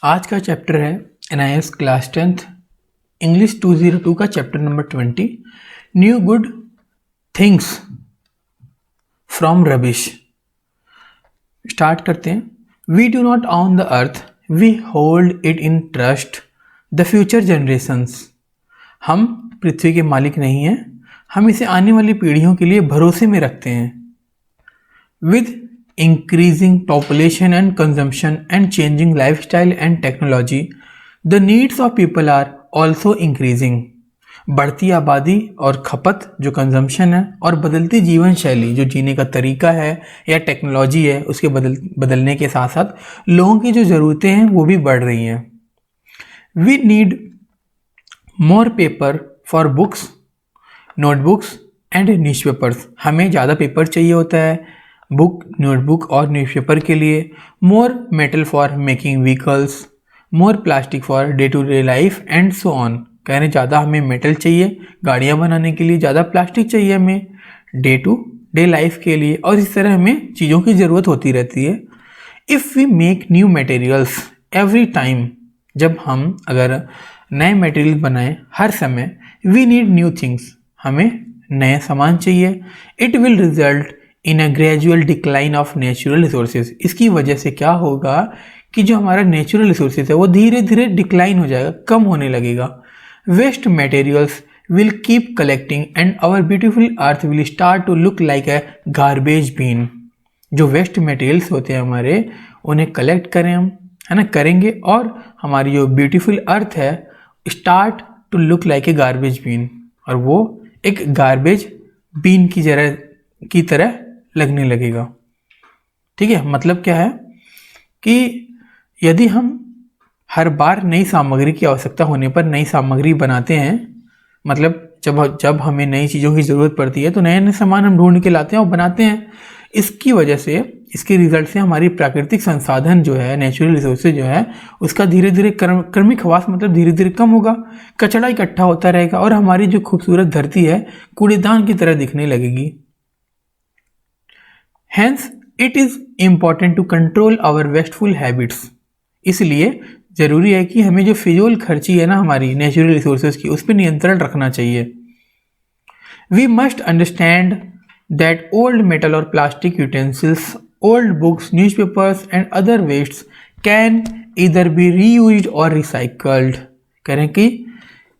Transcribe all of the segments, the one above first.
आज का चैप्टर है NIS क्लास 10th इंग्लिश 202 का chapter number 20 new good things from rubbish. Start करते हैं। We do not own the earth, we hold it in trust the future generations. हम पृथ्वी के मालिक नहीं हैं, हम इसे आने वाली पीढ़ियों के लिए भरोसे में रखते हैं। With increasing population and consumption and changing lifestyle and technology, the needs of people are also increasing। बढ़ती आबादी और खपत जो कंजम्पशन है और बदलती जीवन शैली जो जीने का तरीका है या टेक्नोलॉजी है उसके बदलने के साथ साथ लोगों की जो ज़रूरतें हैं वो भी बढ़ रही हैं। We need more paper for books, notebooks and newspapers. हमें ज़्यादा पेपर चाहिए होता है बुक, नोटबुक और न्यूज़पेपर के लिए। More metal for making vehicles, more plastic for day to day life and so on. कह रहे ज़्यादा हमें मेटल चाहिए गाड़ियाँ बनाने के लिए, ज़्यादा प्लास्टिक चाहिए हमें डे टू डे लाइफ के लिए, और इस तरह हमें चीज़ों की ज़रूरत होती रहती है। If we make new materials every time, जब हम अगर नए मटेरियल बनाएं हर समय, वी नीड न्यू थिंग्स, हमें नए सामान चाहिए। It will result in a gradual decline of natural resources. इसकी वजह से क्या होगा कि जो हमारा नेचुरल रिसोर्सेज है वो धीरे धीरे डिक्लाइन हो जाएगा, कम होने लगेगा। Waste materials will keep collecting and our beautiful earth will start to look like a garbage bin. जो वेस्ट मटेरियल्स होते हैं हमारे, उन्हें कलेक्ट करें हम, है ना, करेंगे, और हमारी जो ब्यूटीफुल अर्थ है start to look like a garbage bin, और वो एक गार्बेज बीन की तरह लगने लगेगा। ठीक है, मतलब क्या है कि यदि हम हर बार नई सामग्री की आवश्यकता होने पर नई सामग्री बनाते हैं, मतलब जब हमें नई चीज़ों की ज़रूरत पड़ती है तो नए नए सामान हम ढूंढ के लाते हैं और बनाते हैं। इसकी वजह से, इसके रिजल्ट से हमारी प्राकृतिक संसाधन जो है, नेचुरल रिसोर्सेज जो है, उसका धीरे धीरे क्रमिक ह्रास मतलब धीरे धीरे कम होगा, कचरा इकट्ठा होता रहेगा और हमारी जो खूबसूरत धरती है कूड़ेदान की तरह दिखने लगेगी। Hence, it is important to control our wasteful habits। इसलिए ज़रूरी है कि हमें जो फिजूल खर्ची है ना हमारी नेचुरल रिसोर्सेज की, उस पर नियंत्रण रखना चाहिए। We must understand that old metal और plastic utensils, old books, newspapers and other wastes can either be reused or recycled। कह रहे हैं कि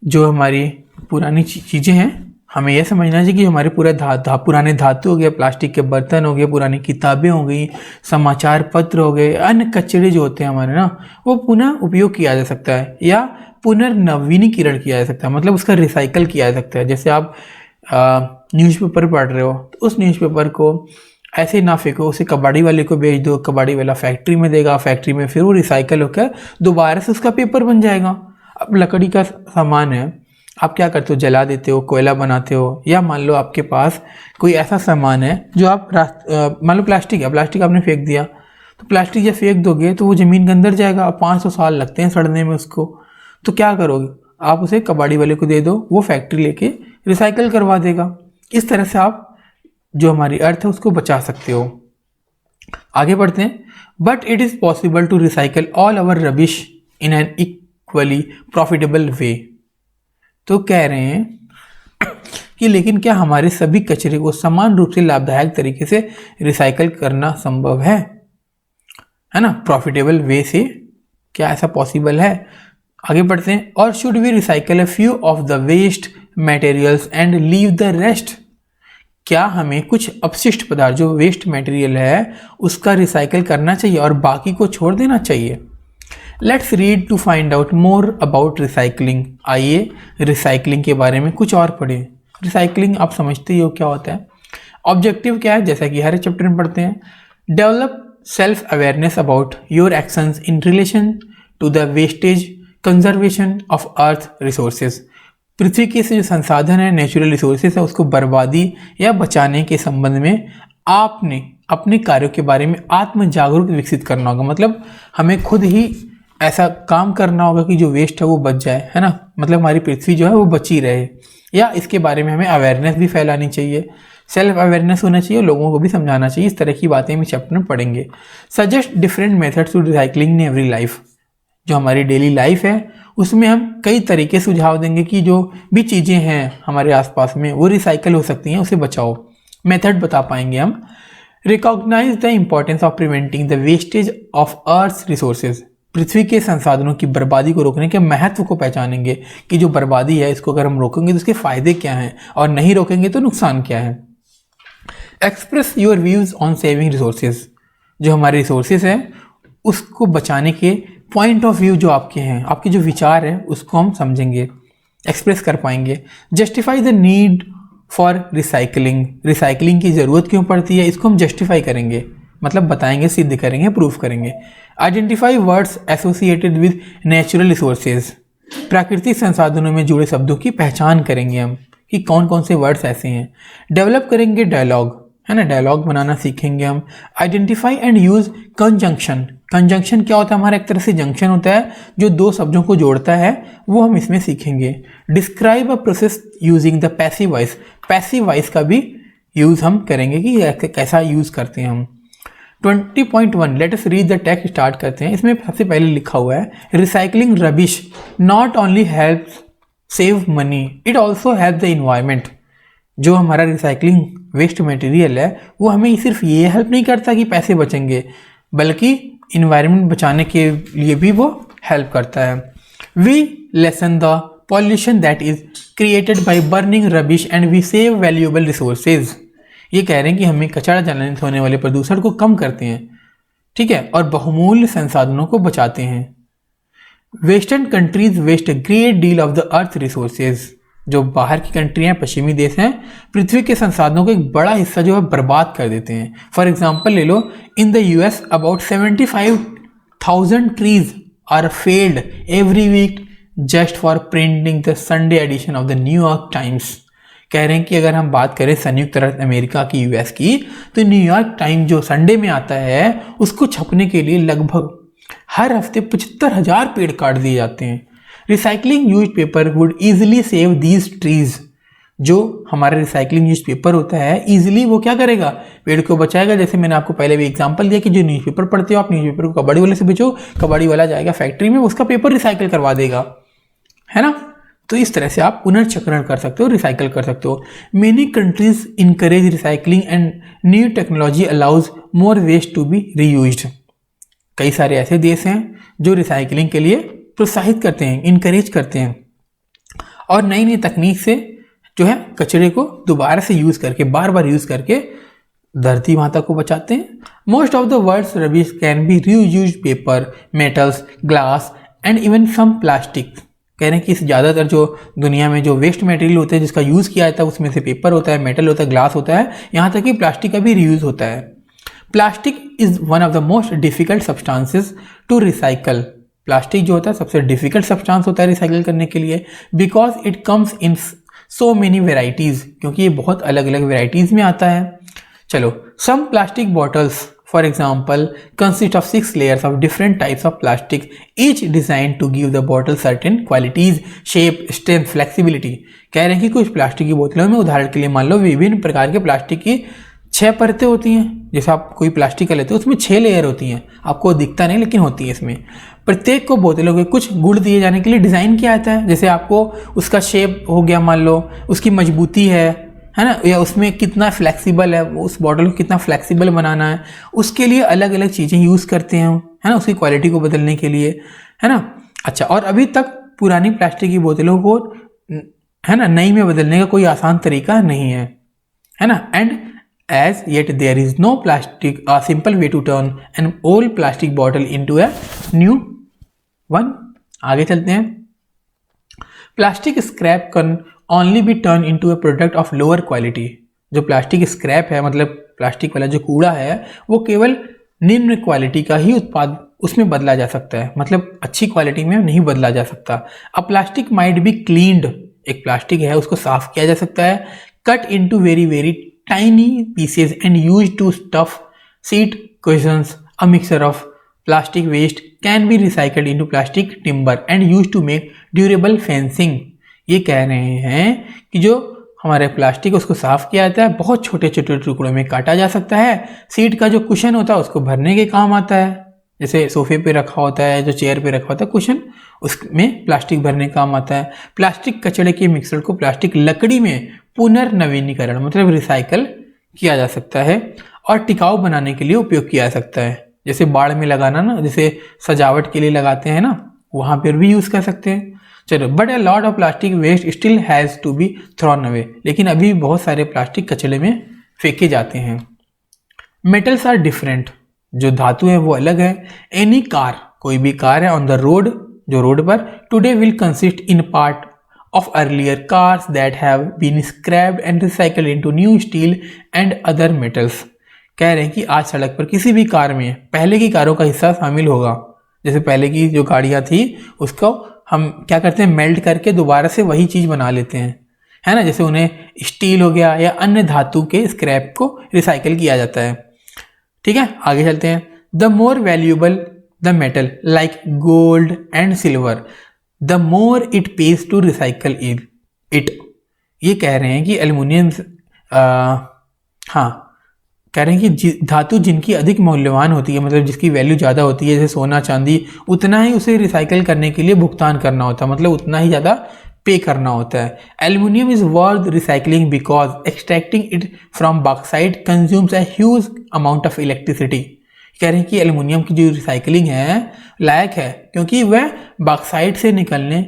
जो हमारी पुरानी चीज़ें हैं हमें यह समझना चाहिए कि हमारे पुराने धातु हो गए, प्लास्टिक के बर्तन हो गए, पुरानी किताबें हो गई, समाचार पत्र हो गए, अन्य कचरे जो होते हैं हमारे ना, वो पुनः उपयोग किया जा सकता है या पुनर्नवीनीकरण किया जा सकता है, मतलब उसका रिसाइकल किया जा सकता है। जैसे आप न्यूज़पेपर पढ़ रहे हो तो उस न्यूज़पेपर को ऐसे ना फेंको, उसे कबाड़ी वाले को बेच दो, कबाड़ी वाला फैक्ट्री में देगा, फैक्ट्री में फिर वो रिसाइकल होकर दोबारा से उसका पेपर बन जाएगा। अब लकड़ी का सामान है, आप क्या करते हो, जला देते हो, कोयला बनाते हो, या मान लो आपके पास कोई ऐसा सामान है जो आप मान लो प्लास्टिक है, प्लास्टिक आपने फेंक दिया, तो प्लास्टिक जब फेंक दोगे तो वो ज़मीन के अंदर जाएगा, अब 500 साल लगते हैं सड़ने में उसको, तो क्या करोगे, आप उसे कबाड़ी वाले को दे दो, वो फैक्ट्री लेके रिसाइकल करवा देगा। इस तरह से आप जो हमारी अर्थ है उसको बचा सकते हो। आगे बढ़ते हैं। But it is possible to recycle all our rubbish in an equally profitable way. तो कह रहे हैं कि लेकिन क्या हमारे सभी कचरे को समान रूप से लाभदायक तरीके से रिसाइकल करना संभव है ना, प्रॉफिटेबल वे से, क्या ऐसा पॉसिबल है? आगे बढ़ते हैं। और should we recycle a few of the waste materials and leave the rest. क्या हमें कुछ अपशिष्ट पदार्थ जो वेस्ट मटेरियल है उसका रिसाइकल करना चाहिए और बाकी को छोड़ देना चाहिए? Let's read to find out more about recycling. आइए रिसाइकलिंग के बारे में कुछ और पढ़ें। रिसाइकलिंग आप समझते ही हो क्या होता है। ऑब्जेक्टिव क्या है, जैसा कि हर चैप्टर में पढ़ते हैं। Develop self awareness about your actions in relation to the wastage conservation of earth resources. पृथ्वी के जो संसाधन है, नेचुरल रिसोर्सेज है, उसको बर्बादी या बचाने के संबंध में आपने अपने कार्यों के बारे में आत्म जागरूक विकसित करना होगा। मतलब हमें खुद ही ऐसा काम करना होगा कि जो वेस्ट है वो बच जाए, है ना, मतलब हमारी पृथ्वी जो है वो बची रहे, या इसके बारे में हमें अवेयरनेस भी फैलानी चाहिए, सेल्फ अवेयरनेस होना चाहिए, लोगों को भी समझाना चाहिए। इस तरह की बातें हम चैप्टर में पढ़ेंगे। Suggest different methods to recycling in every life. जो हमारी डेली लाइफ है उसमें हम कई तरीके सुझाव देंगे कि जो भी चीज़ें हैं हमारे आसपास में वो रिसाइकल हो सकती हैं, उसे बचाओ। मेथड बता पाएंगे हम। Recognise the importance of preventing the wastage of earth resources, पृथ्वी के संसाधनों की बर्बादी को रोकने के महत्व को पहचानेंगे कि जो बर्बादी है इसको अगर हम रोकेंगे तो उसके फायदे क्या हैं और नहीं रोकेंगे तो नुकसान क्या है। Express your views on saving resources, जो हमारे रिसोर्सेज हैं उसको बचाने के पॉइंट ऑफ व्यू जो आपके हैं, आपके जो विचार हैं उसको हम समझेंगे, एक्सप्रेस कर पाएंगे। Justify the need for recycling, recycling की ज़रूरत क्यों पड़ती है इसको हम जस्टिफाई करेंगे, मतलब बताएंगे, सिद्ध करेंगे, प्रूफ करेंगे। Identify words associated with natural resources, प्राकृतिक संसाधनों में जुड़े शब्दों की पहचान करेंगे हम कि कौन कौन से वर्ड्स ऐसे हैं। डेवलप करेंगे डायलॉग, है ना, डायलॉग बनाना सीखेंगे हम। Identify and use conjunction, conjunction क्या होता है, हमारा एक तरह से जंक्शन होता है जो दो शब्दों को जोड़ता है, वो हम इसमें सीखेंगे। Describe a process using the passive voice, passive voice का भी यूज़ हम करेंगे कि कैसा यूज़ करते हैं हम। 20.1 let us read the text, start करते हैं। इसमें सबसे पहले लिखा हुआ है recycling rubbish not only help save money it also help the environment, जो हमारा रिसाइकलिंग वेस्ट मटेरियल है वो हमें सिर्फ ये हेल्प नहीं करता कि पैसे बचेंगे, बल्कि इन्वायरमेंट बचाने के लिए भी वो हेल्प करता है। We lessen the pollution that is created by burning rubbish and we save valuable resources, ये कह रहे हैं कि हमें कचरा जलाने से होने वाले प्रदूषण को कम करते हैं, ठीक है, और बहुमूल्य संसाधनों को बचाते हैं। Western countries waste great deal of the earth resources, जो बाहर की कंट्री हैं, पश्चिमी देश हैं, पृथ्वी के संसाधनों का एक बड़ा हिस्सा जो है बर्बाद कर देते हैं। फॉर एग्जाम्पल ले लो, in the US about 75,000 trees are felled every week just for printing the Sunday edition of the New York Times. कह रहे हैं कि अगर हम बात करें संयुक्त राज्य अमेरिका की, यूएस की, तो न्यूयॉर्क टाइम जो संडे में आता है उसको छपने के लिए लगभग हर हफ्ते 75,000 पेड़ काट दिए जाते हैं। Recycling use paper would easily save these trees, जो हमारा रिसाइकलिंग न्यूज पेपर होता है ईजिली वो क्या करेगा, पेड़ को बचाएगा। जैसे मैंने आपको पहले भी एग्जांपल दिया कि जो न्यूज़पेपर पढ़ते हो आप, न्यूज़पेपर को कबाड़ी वाले से बेचो, कबाड़ी वाला जाएगा फैक्ट्री में, उसका पेपर रिसाइकिल करवा देगा, है ना। तो इस तरह से आप पुनर्चक्रण कर सकते हो, रिसाइकिल कर सकते हो। Many countries encourage recycling and new technology allows more waste to be reused, कई सारे ऐसे देश हैं जो रिसाइकलिंग के लिए प्रोत्साहित करते हैं, इनकरेज करते हैं, और नई नई तकनीक से जो है कचरे को दोबारा से यूज़ करके, बार बार यूज़ करके धरती माता को बचाते हैं। Most of the world's rubbish can be reused paper, metals, glass and even some plastic. कह रहे हैं कि ज़्यादातर जो दुनिया में जो वेस्ट मटेरियल होते हैं जिसका यूज़ किया जाता है उसमें से पेपर होता है, मेटल होता है, ग्लास होता है, यहाँ तक कि प्लास्टिक का भी रीयूज़ होता है। Plastic is one of the most difficult substances to recycle, plastic जो होता है सबसे डिफ़िकल्ट सब्सटेंस होता है रिसाइकिल करने के लिए, because it comes in so many varieties, क्योंकि ये बहुत अलग अलग वेराइटीज़ में आता है। चलो, some plastic bottles for example consist of 6 layers of different types of plastic, each design to give the bottle certain qualities, shape, strength, flexibility. कह रहे हैं कि कुछ प्लास्टिक की बोतलों में, उदाहरण के लिए मान लो विभिन्न प्रकार के प्लास्टिक की 6 परतें होती हैं। जैसे आप कोई प्लास्टिक का लेते हो उसमें 6 लेयर होती हैं, आपको दिखता नहीं लेकिन होती है इसमें। प्रत्येक को बोतलों के कुछ गुण दिए जाने के लिए डिज़ाइन किया जाता है। जैसे आपको उसका शेप हो गया, मान लो उसकी मजबूती है ना, या उसमें कितना फ्लेक्सिबल है, उस बॉटल को कितना फ्लेक्सिबल बनाना है, उसके लिए अलग अलग चीज़ें यूज़ करते हैं, है ना, उसकी क्वालिटी को बदलने के लिए, है ना। अच्छा, और अभी तक पुरानी प्लास्टिक की बोतलों को, है ना, नई में बदलने का कोई आसान तरीका नहीं है ना। And as yet there is no plastic a simple way to turn an old plastic bottle into a new one। आगे चलते हैं। Plastic scrap can only be turn into a product of lower quality. जो plastic scrap है, मतलब plastic वाला जो कूड़ा है, वो केवल निम्न क्वालिटी का ही उत्पाद उसमें बदला जा सकता है, मतलब अच्छी क्वालिटी में नहीं बदला जा सकता। अ प्लास्टिक माइट बी क्लीन्ड, एक प्लास्टिक है उसको साफ किया जा सकता है, cut into very very tiny pieces and used to stuff seat cushions. A mixture of plastic waste can be recycled into plastic timber and used to make durable fencing। ये कह रहे हैं कि जो हमारे प्लास्टिक उसको साफ किया जाता है, बहुत छोटे छोटे टुकड़ों में काटा जा सकता है, सीट का जो कुशन होता है उसको भरने के काम आता है, जैसे सोफे पे रखा होता है, जो चेयर पे रखा होता है कुशन, उसमें प्लास्टिक भरने काम आता है। प्लास्टिक कचरे के मिक्सर को प्लास्टिक लकड़ी में पुनर्नवीनीकरण मतलब रिसाइकल किया जा सकता है और टिकाऊ बनाने के लिए उपयोग किया जा सकता है। जैसे बाड़ में लगाना ना, जैसे सजावट के लिए लगाते हैं ना, वहाँ पर भी यूज़ कर सकते हैं। चलो, but a lot of plastic waste still has to be thrown away, लेकिन अभी बहुत सारे प्लास्टिक कचरे में फेंके जाते हैं। मेटल्स आर डिफरेंट, जो धातु है वो अलग है। एनी कार, कोई भी कार है ऑन द रोड, जो रोड पर, today will consist in part of earlier cars that have been scrapped and recycled into new steel and other metals। कह रहे हैं कि आज सड़क पर किसी भी कार में पहले की कारों का हिस्सा शामिल होगा। जैसे पहले की जो गाड़ियाँ थी उसको हम क्या करते हैं, मेल्ट करके दोबारा से वही चीज़ बना लेते हैं, है ना। जैसे उन्हें स्टील हो गया या अन्य धातु के स्क्रैप को रिसाइकल किया जाता है। ठीक है, आगे चलते हैं। The more valuable the metal like gold and silver the more it pays to recycle it. ये कह रहे हैं कि एल्युमिनियम, कह रहे हैं कि धातु जिनकी अधिक मूल्यवान होती है, मतलब जिसकी वैल्यू ज़्यादा होती है, जैसे सोना चांदी, उतना ही उसे रिसाइकल करने के लिए भुगतान करना होता है, मतलब उतना ही ज़्यादा पे करना होता है। Aluminium is worth recycling because extracting it from bauxite consumes a huge amount of electricity. कह रहे हैं कि एल्युमिनियम की जो रिसाइकलिंग है लायक है, क्योंकि वह बॉक्साइट से निकालने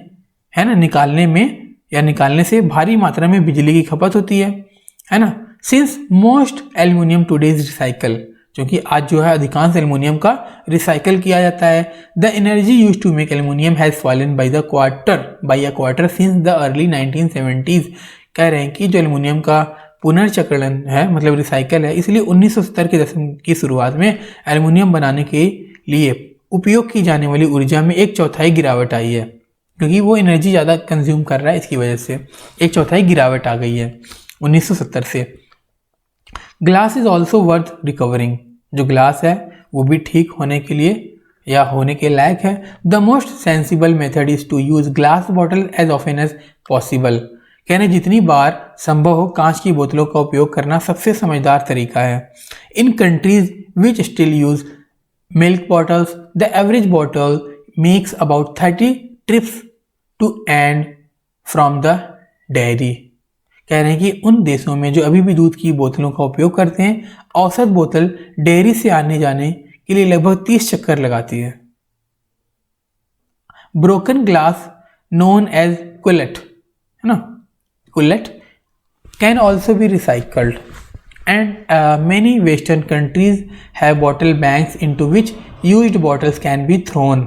से भारी मात्रा में बिजली की खपत होती है ना। Since most aluminium today is recycle, क्योंकि आज जो है अधिकांश एल्युमिनियम का रिसाइकल किया जाता है। The energy use to make aluminium has fallen by a quarter since the early 1970s। कह रहे हैं कि जो एल्युमिनियम का पुनर्चक्रण है, मतलब रिसाइकल है, इसलिए 1970 के दशक की शुरुआत में एल्युमिनियम बनाने के लिए उपयोग की जाने वाली ऊर्जा में 1/4 गिरावट आई है, क्योंकि वो एनर्जी ज़्यादा कंज्यूम कर रहा है, इसकी वजह से 1/4 गिरावट आ गई है 1970 से। Glass is also worth recovering, जो ग्लास है वो भी ठीक होने के लिए या होने के लायक है। The most sensible method is to use glass bottle as often as possible. कहने जितनी बार संभव हो कांच की बोतलों का उपयोग करना सबसे समझदार तरीका है। In countries which still use milk bottles the average bottle makes about 30 trips to and from the dairy. कह रहे हैं कि उन देशों में जो अभी भी दूध की बोतलों का उपयोग करते हैं, औसत बोतल डेयरी से आने जाने के लिए लगभग 30 चक्कर लगाती है। ब्रोकन ग्लास नोन एज कुलेट, है ना, कुलेट can also be recycled and many western countries have bottle banks into which used bottles can be thrown।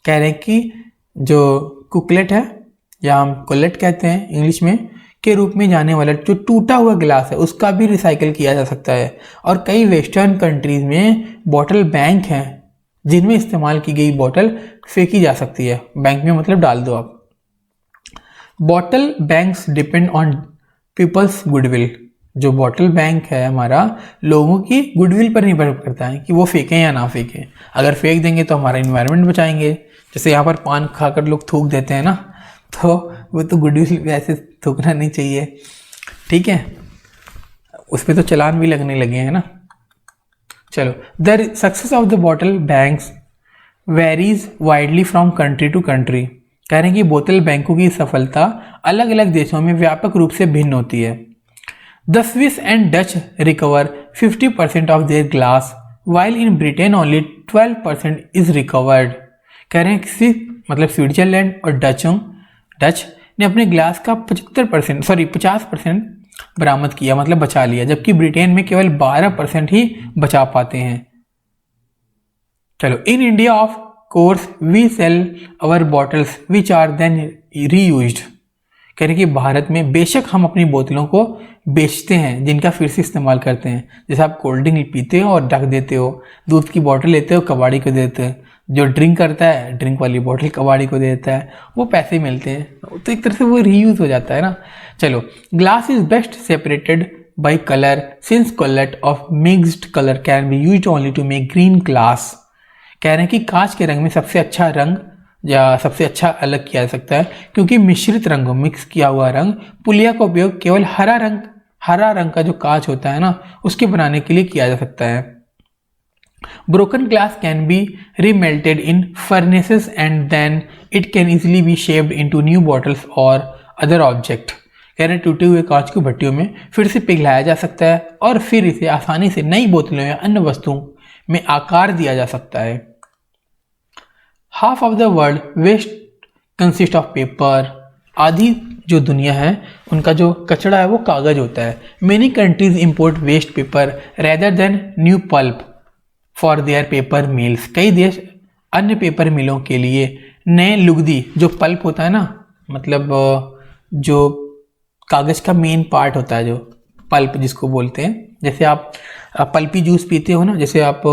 कह रहे हैं कि जो कुकलेट है या हम कुलेट कहते हैं इंग्लिश में के रूप में जाने वाला जो टूटा हुआ गिलास है उसका भी रिसाइकल किया जा सकता है। और कई वेस्टर्न कंट्रीज में बॉटल बैंक हैं जिनमें इस्तेमाल की गई बॉटल फेंकी जा सकती है। बैंक में मतलब डाल दो आप। Bottle banks depend on people's goodwill. जो बॉटल बैंक है हमारा लोगों की गुडविल पर निर्भर करता है कि वो फेंकें या ना फेंकें। अगर फेंक देंगे तो हमारा इन्वायरमेंट बचाएंगे। जैसे यहाँ पर पान खाकर लोग थूक देते हैं ना, तो वो तो गुडविल वैसे थूकना नहीं चाहिए, ठीक है, उस पर तो चालान भी लगने लगे हैं ना। चलो, the success of the bottle banks varies widely from country to country. कह रहे हैं कि बोतल बैंकों की सफलता अलग अलग देशों में व्यापक रूप से भिन्न होती है। The Swiss and Dutch recover 50% of their glass while in Britain only 12% is recovered. कह रहे हैं कि मतलब स्विट्जरलैंड और डच ने अपने ग्लास का 50% बरामद किया, मतलब बचा लिया, जबकि ब्रिटेन में केवल 12% ही बचा पाते हैं। चलो, in India of course we sell our bottles which are then reused. कह रहे हैं कि भारत में बेशक हम अपनी बोतलों को बेचते हैं जिनका फिर से इस्तेमाल करते हैं। जैसे आप कोल्ड ड्रिंक पीते हो और ढक देते हो, दूध की बोतल लेते हो कबाड़ी को देते हैं, जो ड्रिंक करता है ड्रिंक वाली बोतल कबाड़ी को देता है, वो पैसे मिलते हैं, तो एक तरह से वो रीयूज हो जाता है ना। चलो, glass is best separated by colour since colour of mixed colour can be used only to make green glass. कह रहे हैं कि कांच के रंग में सबसे अच्छा रंग या सबसे अच्छा अलग किया जा सकता है, क्योंकि मिश्रित रंगों मिक्स किया हुआ रंग पुलिया का उपयोग केवल हरा रंग का जो कांच होता है ना उसके बनाने के लिए किया जा सकता है। Broken glass can be remelted in furnaces and then it can easily be shaped into new bottles or other object. कह रहे टूटे हुए कांच की भट्टियों में फिर से पिघलाया जा सकता है और फिर इसे आसानी से नई बोतलों या अन्य वस्तुओं में आकार दिया जा सकता है. Half of the world waste consist of paper. आधी जो दुनिया है उनका जो कचरा है वो कागज होता है. Many countries import waste paper rather than new pulp for their paper mills. कई देश अन्य पेपर मिलों के लिए नए लुगदी, जो पल्प होता है ना, मतलब जो कागज का मेन पार्ट होता है, जो पल्प जिसको बोलते हैं. जैसे आप पल्पी जूस पीते हो ना, जैसे आप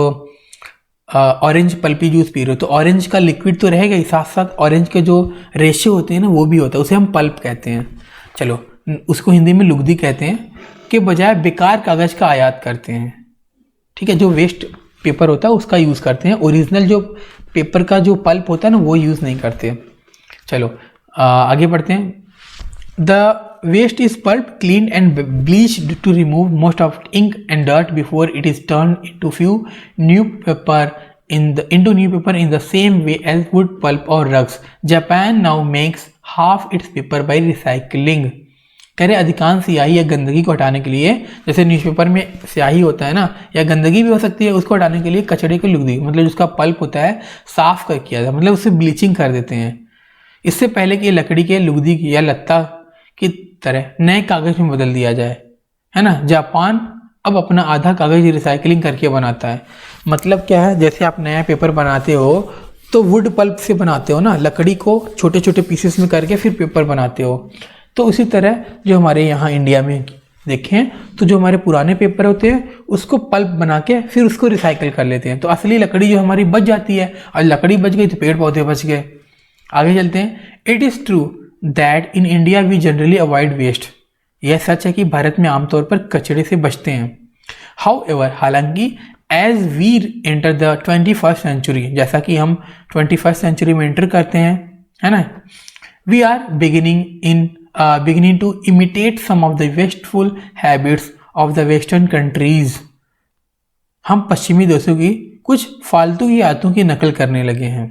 ऑरेंज पल्पी जूस पी रहे हो तो ऑरेंज का लिक्विड तो रहेगा ही, साथ साथ ऑरेंज के जो रेशे होते हैं ना वो भी होता है, उसे हम पल्प कहते हैं. चलो उसको हिंदी में लुगदी कहते हैं. के बजाय बेकार कागज का आयात करते हैं. ठीक है, जो वेस्ट पेपर होता है उसका यूज़ करते हैं. ओरिजिनल जो पेपर का जो पल्प होता है ना वो यूज़ नहीं करते. चलो आगे बढ़ते हैं. The waste is pulp clean and bleached to remove most of ink and dirt before it is turn into few new paper into new paper in the same way as wood pulp or rugs. Japan now makes half its paper by recycling. कह रहे अधिकांश स्याही या गंदगी को हटाने के लिए, जैसे न्यूज़पेपर में स्याही होता है ना, या गंदगी भी हो सकती है, उसको हटाने के लिए कचड़े की लुगदी, मतलब जिसका पल्प होता है, साफ कर किया जाता है, मतलब उससे ब्लीचिंग कर देते हैं. इससे पहले कि लकड़ी के लुगदी की या लत्ता की तरह नए कागज में बदल दिया जाए, है ना. जापान अब अपना आधा कागज रिसाइकलिंग करके बनाता है. मतलब क्या है, जैसे आप नया पेपर बनाते हो तो वुड पल्प से बनाते हो ना, लकड़ी को छोटे छोटे पीसेस में करके फिर पेपर बनाते हो. तो उसी तरह जो हमारे यहाँ इंडिया में देखें तो जो हमारे पुराने पेपर होते हैं उसको पल्प बना के फिर उसको रिसाइकिल कर लेते हैं. तो असली लकड़ी जो हमारी बच जाती है, और लकड़ी बच गई तो पेड़ पौधे बच गए. आगे चलते हैं. It is true that in India we generally avoid waste. यह सच है कि भारत में आमतौर पर कचरे से बचते हैं. हाउएवर, हालांकि as we enter the 21st century, जैसा कि हम 21st सेंचुरी में एंटर करते हैं, है ना, we are beginning to imitate some of the wasteful habits of the western countries. हम पश्चिमी देशों की कुछ फालतू की आदतों की नकल करने लगे हैं.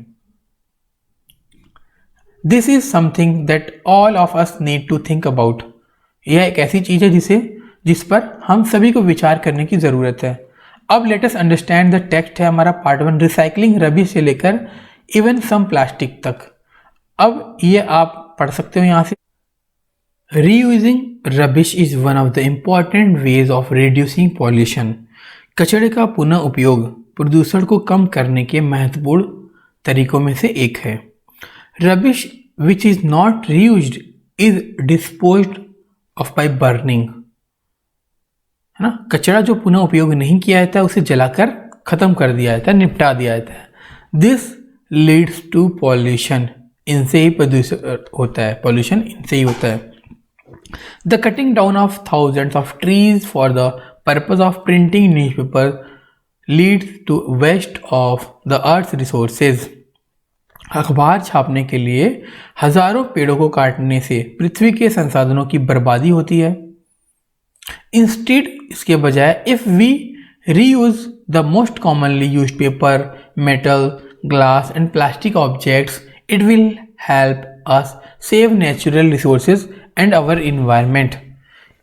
This is something that all of us need to think about. यह एक ऐसी चीज है जिस पर हम सभी को विचार करने की जरूरत है. अब let us understand the text है हमारा पार्ट 1, रिसाइकलिंग रबिश से लेकर इवन सम प्लास्टिक तक. अब ये आप पढ़ सकते हो यहाँ से. Reusing rubbish is one of the important ways of reducing pollution. कचरे का पुनः उपयोग प्रदूषण को कम करने के महत्वपूर्ण तरीकों में से एक है. Rubbish which is not reused is disposed of by burning. है ना, कचरा जो पुनः उपयोग नहीं किया जाता है उसे जलाकर खत्म कर दिया जाता है, निपटा दिया जाता है. This leads to pollution. इनसे ही प्रदूषण होता है, पॉल्यूशन इनसे ही होता है. The cutting down of thousands of trees for the purpose of printing newspaper leads to waste of the earth's resources. अखबार छापने के लिए हजारों पेड़ों को काटने से पृथ्वी के संसाधनों की बर्बादी होती है. Instead, इसके बजाय if we reuse the most commonly used paper, metal, glass and plastic objects, it will help us save natural resources and our environment.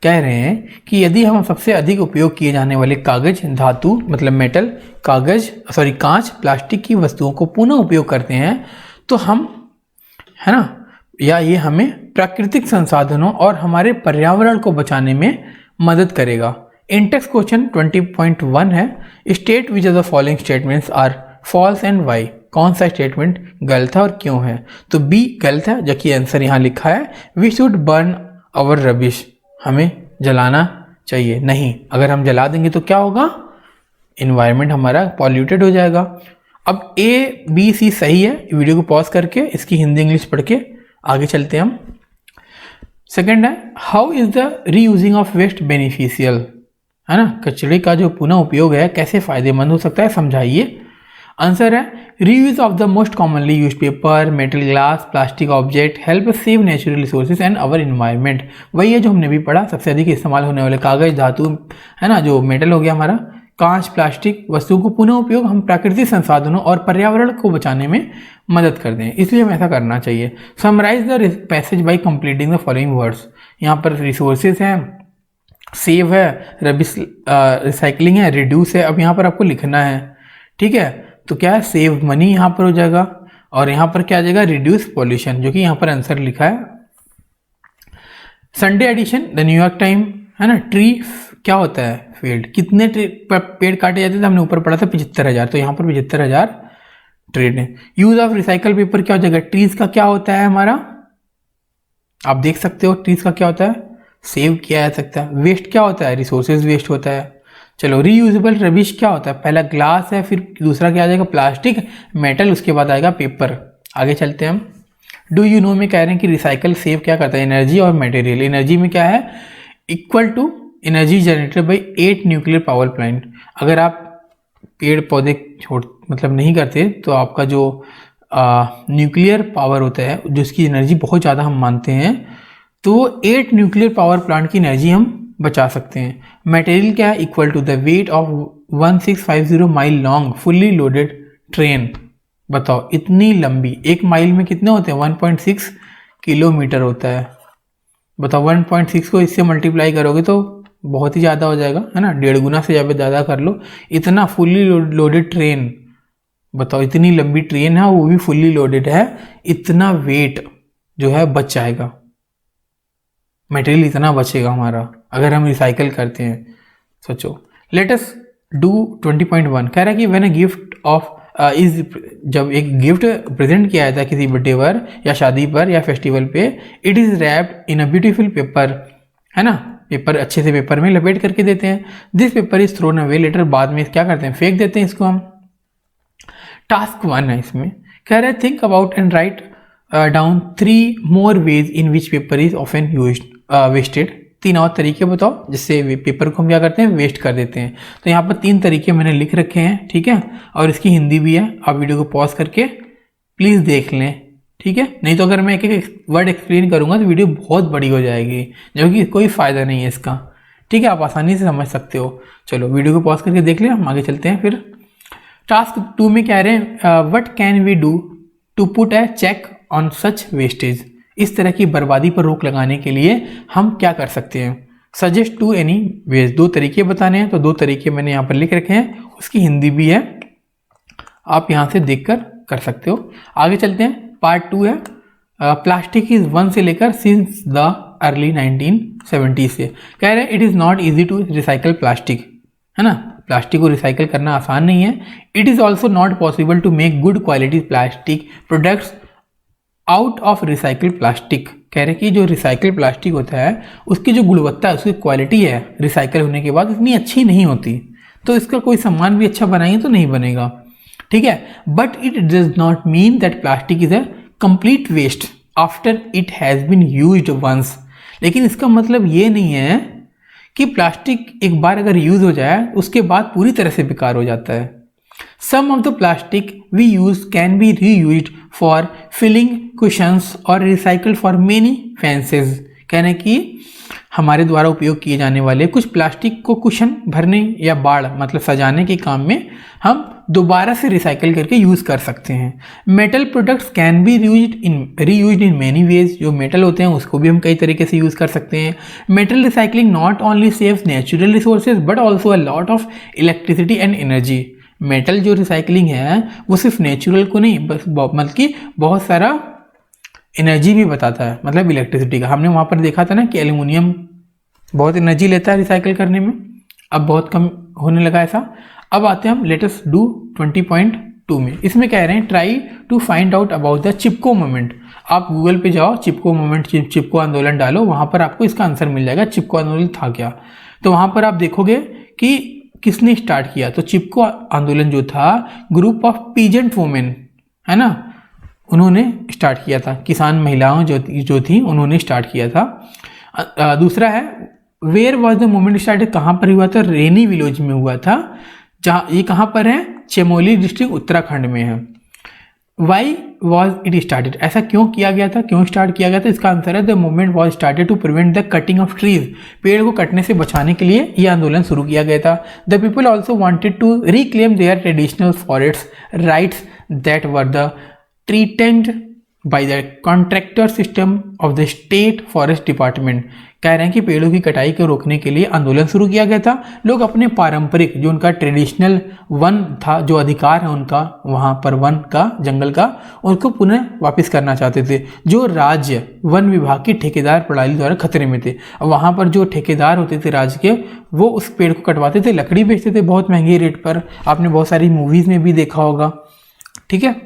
कह रहे हैं कि यदि हम सबसे अधिक उपयोग किए जाने वाले कागज, धातु मतलब मेटल, कांच, प्लास्टिक की वस्तुओं को पुनः उपयोग करते हैं तो हम, है ना, या ये हमें प्राकृतिक संसाधनों और हमारे पर्यावरण को बचाने में मदद करेगा. इंटेक्स क्वेश्चन 20.1 है. State which of the following statements are false and why. कौन सा स्टेटमेंट गलत है और क्यों है. तो बी गलत है, जबकि आंसर यहाँ लिखा है we should burn our rubbish. हमें जलाना चाहिए नहीं. अगर हम जला देंगे तो क्या होगा, इन्वायरमेंट हमारा पॉल्यूटेड हो जाएगा. अब ए बी सी सही है. वीडियो को पॉज करके इसकी हिंदी इंग्लिश पढ़ के आगे चलते हैं हम. सेकेंड है how is the reusing of waste beneficial. है ना, कचरे का जो पुनः उपयोग है कैसे फायदेमंद हो सकता है, समझाइए. आंसर है reuse of the most commonly use paper, metal, glass, plastic object help save natural resources and our environment. वही है जो हमने भी पढ़ा, सबसे अधिक इस्तेमाल होने वाले कागज, धातु, है ना, जो मेटल हो गया हमारा, कांच, प्लास्टिक वस्तुओं को पुनः उपयोग हम प्राकृतिक संसाधनों और पर्यावरण को बचाने में मदद करते हैं, इसलिए हमें ऐसा करना चाहिए। Summarise the passage by completing the following words. यहाँ पर रिसोर्सेज हैं, सेव है, रबिश रिसाइकलिंग है, रिड्यूस है। अब यहाँ पर आपको लिखना है, ठीक है। तो क्या है, सेव मनी यहाँ पर हो जाएगा और यहाँ पर क्या आ जाएगा, रिड्यूस पॉल्यूशन, जो कि यहाँ पर आंसर लिखा है। Sunday edition the New York time, है ना। ट्री क्या होता है, फील्ड। कितने पेड़ काटे जाते थे, हमने ऊपर पढ़ा था 75,000, तो यहाँ पर 75,000 ट्रेड है। यूज ऑफ रिसाइकल पेपर क्या हो जाएगा, ट्रीज का क्या होता है हमारा, आप देख सकते हो ट्रीज का क्या होता है, सेव किया जा सकता है। वेस्ट क्या होता है, रिसोर्सेज वेस्ट होता है। चलो, रीयूजेबल रबिश क्या होता है, पहला ग्लास है, फिर दूसरा क्या आ जाएगा, प्लास्टिक, मेटल, उसके बाद आएगा पेपर। आगे चलते हैं हम। डू यू नो में कह रहे हैं कि रिसाइकल सेव क्या करता है, एनर्जी और मटेरियल। एनर्जी में क्या है, equal to energy generated by 8 nuclear power plant. अगर आप पेड़ पौधे छोड़ मतलब नहीं करते तो आपका जो न्यूक्लियर पावर होता है, जिसकी एनर्जी बहुत ज़्यादा हम मानते हैं, तो 8 न्यूक्लियर पावर प्लांट की एनर्जी हम बचा सकते हैं। मटेरियल क्या है, equal to the weight of 1650 mile long fully loaded train. बताओ, इतनी लंबी, 1 माइल में कितने होते हैं, 1.6 किलोमीटर होता है। बताओ 1.6 को इससे मल्टीप्लाई करोगे तो बहुत ही ज़्यादा हो जाएगा, है ना, 1.5 गुना से ज़्यादा कर लो। इतना फुल्ली लोडेड ट्रेन, बताओ इतनी लंबी ट्रेन है, वो भी फुल्ली लोडेड है, इतना वेट जो है बच जाएगा, मटेरियल इतना बचेगा हमारा अगर हम रिसाइकल करते हैं। सोचो, लेट अस डू 20.1 कह रहा है कि व्हेन अ गिफ्ट ऑफ जब एक गिफ्ट प्रेजेंट किया जाता है किसी बर्थडे पर या शादी पर या फेस्टिवल पे, it is wrapped in a beautiful paper, है ना, पेपर अच्छे से पेपर में लपेट करके देते हैं। This paper is thrown away later, बाद में क्या करते हैं, फेंक देते हैं इसको हम। टास्क 1 है इसमें, कह रहे हैं think about and write down 3 more ways in which paper is often used wasted. 3 और तरीके बताओ जिससे पेपर को हम क्या करते हैं, वेस्ट कर देते हैं। तो यहाँ पर 3 तरीके मैंने लिख रखे हैं, ठीक है, और इसकी हिंदी भी है। आप वीडियो को पॉज करके प्लीज़ देख लें, ठीक है, नहीं तो अगर मैं एक एक वर्ड एक्सप्लेन करूँगा तो वीडियो बहुत बड़ी हो जाएगी, जो कि कोई फ़ायदा नहीं है इसका, ठीक है, आप आसानी से समझ सकते हो। चलो वीडियो को पॉज करके देख लें, हम आगे चलते हैं फिर। टास्क 2 में कह रहे हैं what can we do to put a check on such wastage. इस तरह की बर्बादी पर रोक लगाने के लिए हम क्या कर सकते हैं। सजेस्ट टू एनी वेज, 2 तरीके बताने हैं, तो 2 तरीके मैंने यहाँ पर लिख रखे हैं, उसकी हिंदी भी है, आप यहाँ से देखकर कर सकते हो। आगे चलते हैं, पार्ट 2 है प्लास्टिक इज 1 से लेकर सिंस द अर्ली 1970 से। कह रहे हैं it is not easy to recycle plastic, है ना, प्लास्टिक को रिसाइकल करना आसान नहीं है। It is also not possible to make good quality plastic products out of recycle plastic. कह रहे हैं कि जो रिसाइकल प्लास्टिक होता है उसकी जो गुणवत्ता है, उसकी क्वालिटी है, रिसाइकल होने के बाद इतनी अच्छी नहीं होती, तो इसका कोई सामान भी अच्छा बनाएंगे तो नहीं बनेगा, ठीक है। But it does not mean that plastic is a complete waste after it has been used once. लेकिन इसका मतलब ये नहीं है कि प्लास्टिक एक बार अगर यूज हो जाए उसके बाद पूरी तरह से बेकार हो जाता है। Some of the plastic we use can be reused for filling cushions or recycled for many fancies। कहने कि हमारे द्वारा उपयोग किए जाने वाले कुछ प्लास्टिक को कुशन भरने या बाड़ मतलब सजाने के काम में हम दोबारा से रिसाइकल करके यूज़ कर सकते हैं। Metal products can be reused in many ways. जो मेटल होते हैं उसको भी हम कई तरीके से यूज़ कर सकते हैं। Metal recycling not only saves natural resources but also a lot of electricity and energy. Metal जो रिसाइकलिंग है वो सिर्फ नेचुरल को नहीं बल्कि बहुत सारा एनर्जी भी बताता है, मतलब इलेक्ट्रिसिटी का। हमने वहाँ पर देखा था ना कि एल्युमिनियम बहुत एनर्जी लेता है रिसाइकल करने में, अब बहुत कम होने लगा ऐसा। अब आते हैं हम लेटेस्ट डू 20.2 में। इसमें कह रहे हैं try to find out about the Chipko movement. आप गूगल पे जाओ, चिपको मूवमेंट, चिपको आंदोलन डालो, वहाँ पर आपको इसका आंसर मिल जाएगा चिपको आंदोलन था क्या। तो वहाँ पर आप देखोगे कि किसने स्टार्ट किया। तो चिपको आंदोलन जो था ग्रुप ऑफ पीजेंट वुमेन, है ना, उन्होंने स्टार्ट किया था। किसान महिलाओं जो थी उन्होंने स्टार्ट किया था। दूसरा है where was the movement start, कहाँ पर हुआ था, रेनी विलेज में हुआ था। जहाँ ये कहाँ पर है, चमोली डिस्ट्रिक्ट उत्तराखंड में है। वाई वॉज इट स्टार्टेड, ऐसा क्यों किया गया था, क्यों स्टार्ट किया गया था? इसका आंसर है the movement was started to prevent the cutting of trees, पेड़ को कटने से बचाने के लिए यह आंदोलन शुरू किया गया था। The people also wanted to reclaim their traditional forest rights that were the threatened by the contractor system of the state forest department. कह रहे हैं कि पेड़ों की कटाई को रोकने के लिए आंदोलन शुरू किया गया था। लोग अपने पारंपरिक जो उनका ट्रेडिशनल वन था, जो अधिकार है उनका वहाँ पर वन का, जंगल का, उनको पुनः वापस करना चाहते थे, जो राज्य वन विभाग की ठेकेदार प्रणाली द्वारा खतरे में थे। वहाँ पर जो ठेकेदार होते थे राज्य के, वो उस पेड़ को कटवाते थे, लकड़ी बेचते थे बहुत महंगे रेट पर। आपने बहुत सारी मूवीज़ में भी देखा होगा। ठीक है,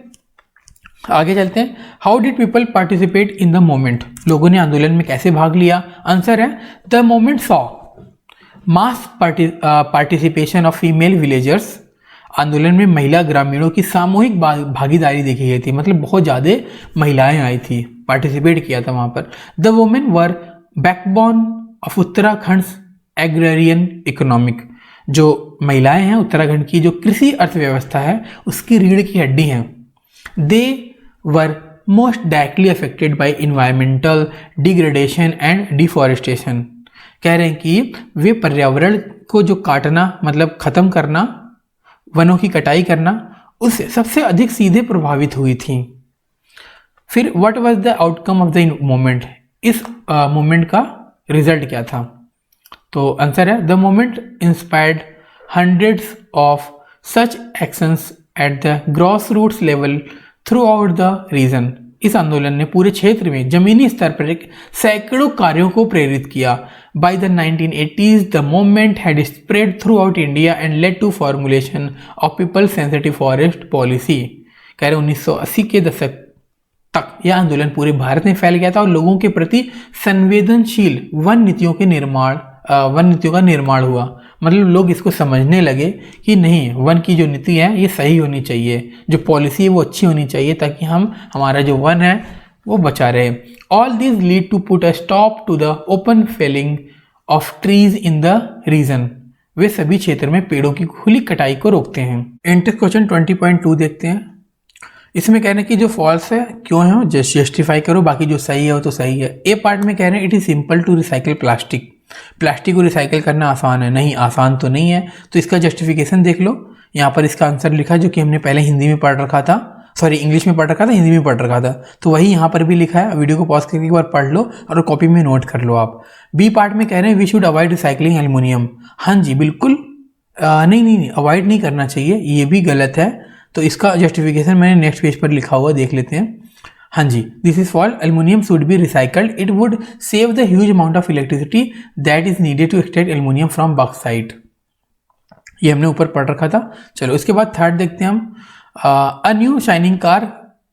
आगे चलते हैं। How did people participate in the moment, लोगों ने आंदोलन में कैसे भाग लिया? आंसर है the moment saw mass participation of female villagers. आंदोलन में महिला ग्रामीणों की सामूहिक भागीदारी देखी गई थी, मतलब बहुत ज़्यादा महिलाएं आई थी, पार्टिसिपेट किया था वहाँ पर। The women were backbone of Uttarakhand agrarian economic, जो महिलाएं हैं उत्तराखंड की जो कृषि अर्थव्यवस्था है उसकी रीढ़ की हड्डी हैं। दे were most directly affected by environmental degradation and deforestation। कह रहे हैं कि वे पर्यावरण को जो काटना, मतलब ख़त्म करना, वनों की कटाई करना, उससे सबसे अधिक सीधे प्रभावित हुई थी। फिर what was the outcome of the movement, इस मूवमेंट का रिजल्ट क्या था? तो आंसर है the movement inspired hundreds of such actions at the grassroots level throughout the region। इस आंदोलन ने पूरे क्षेत्र में जमीनी स्तर पर सैकड़ों कार्यों को प्रेरित किया। By the 1980s, the movement had spread throughout India and led to formulation of people sensitive forest policy। कह रहे 1980 के दशक तक यह आंदोलन पूरे भारत में फैल गया था और लोगों के प्रति संवेदनशील वन नीतियों का निर्माण हुआ। मतलब लोग इसको समझने लगे कि नहीं, वन की जो नीति है ये सही होनी चाहिए, जो पॉलिसी है वो अच्छी होनी चाहिए, ताकि हमारा जो वन है वो बचा रहे। All this lead to put a stop to the open felling of trees in the region. वे सभी क्षेत्र में पेड़ों की खुली कटाई को रोकते हैं। इंटरेस्ट क्वेश्चन 20.2 देखते हैं। इसमें कह रहे हैं कि जो फॉल्स है क्यों है जस्टिफाई करो, बाकी जो सही है वो तो सही है। ए पार्ट में कह रहे हैं it is simple to recycle plastic, plastic को रिसाइकिल करना आसान है। नहीं, आसान तो नहीं है, तो इसका जस्टिफिकेशन देख लो। यहाँ पर इसका आंसर लिखा जो कि हमने पहले हिंदी में पढ़ रखा था, सॉरी इंग्लिश में पढ़ रखा था, हिंदी में पढ़ रखा था, तो वही यहाँ पर भी लिखा है। वीडियो को पॉज करके एक बार पढ़ लो और कॉपी में नोट कर लो आप। बी पार्ट में कह रहे हैं we should avoid recycling aluminium. हाँ जी, बिल्कुल नहीं, अवॉइड नहीं करना चाहिए, ये भी गलत है। तो इसका जस्टिफिकेशन मैंने नेक्स्ट पेज पर लिखा हुआ, देख लेते हैं। हाँ जी, this is false, aluminium should be recycled, it would save the huge amount of electricity that is needed to extract aluminium from bauxite. ये हमने ऊपर पढ़ रखा था। चलो इसके बाद थर्ड देखते हैं हम। अ न्यू शाइनिंग कार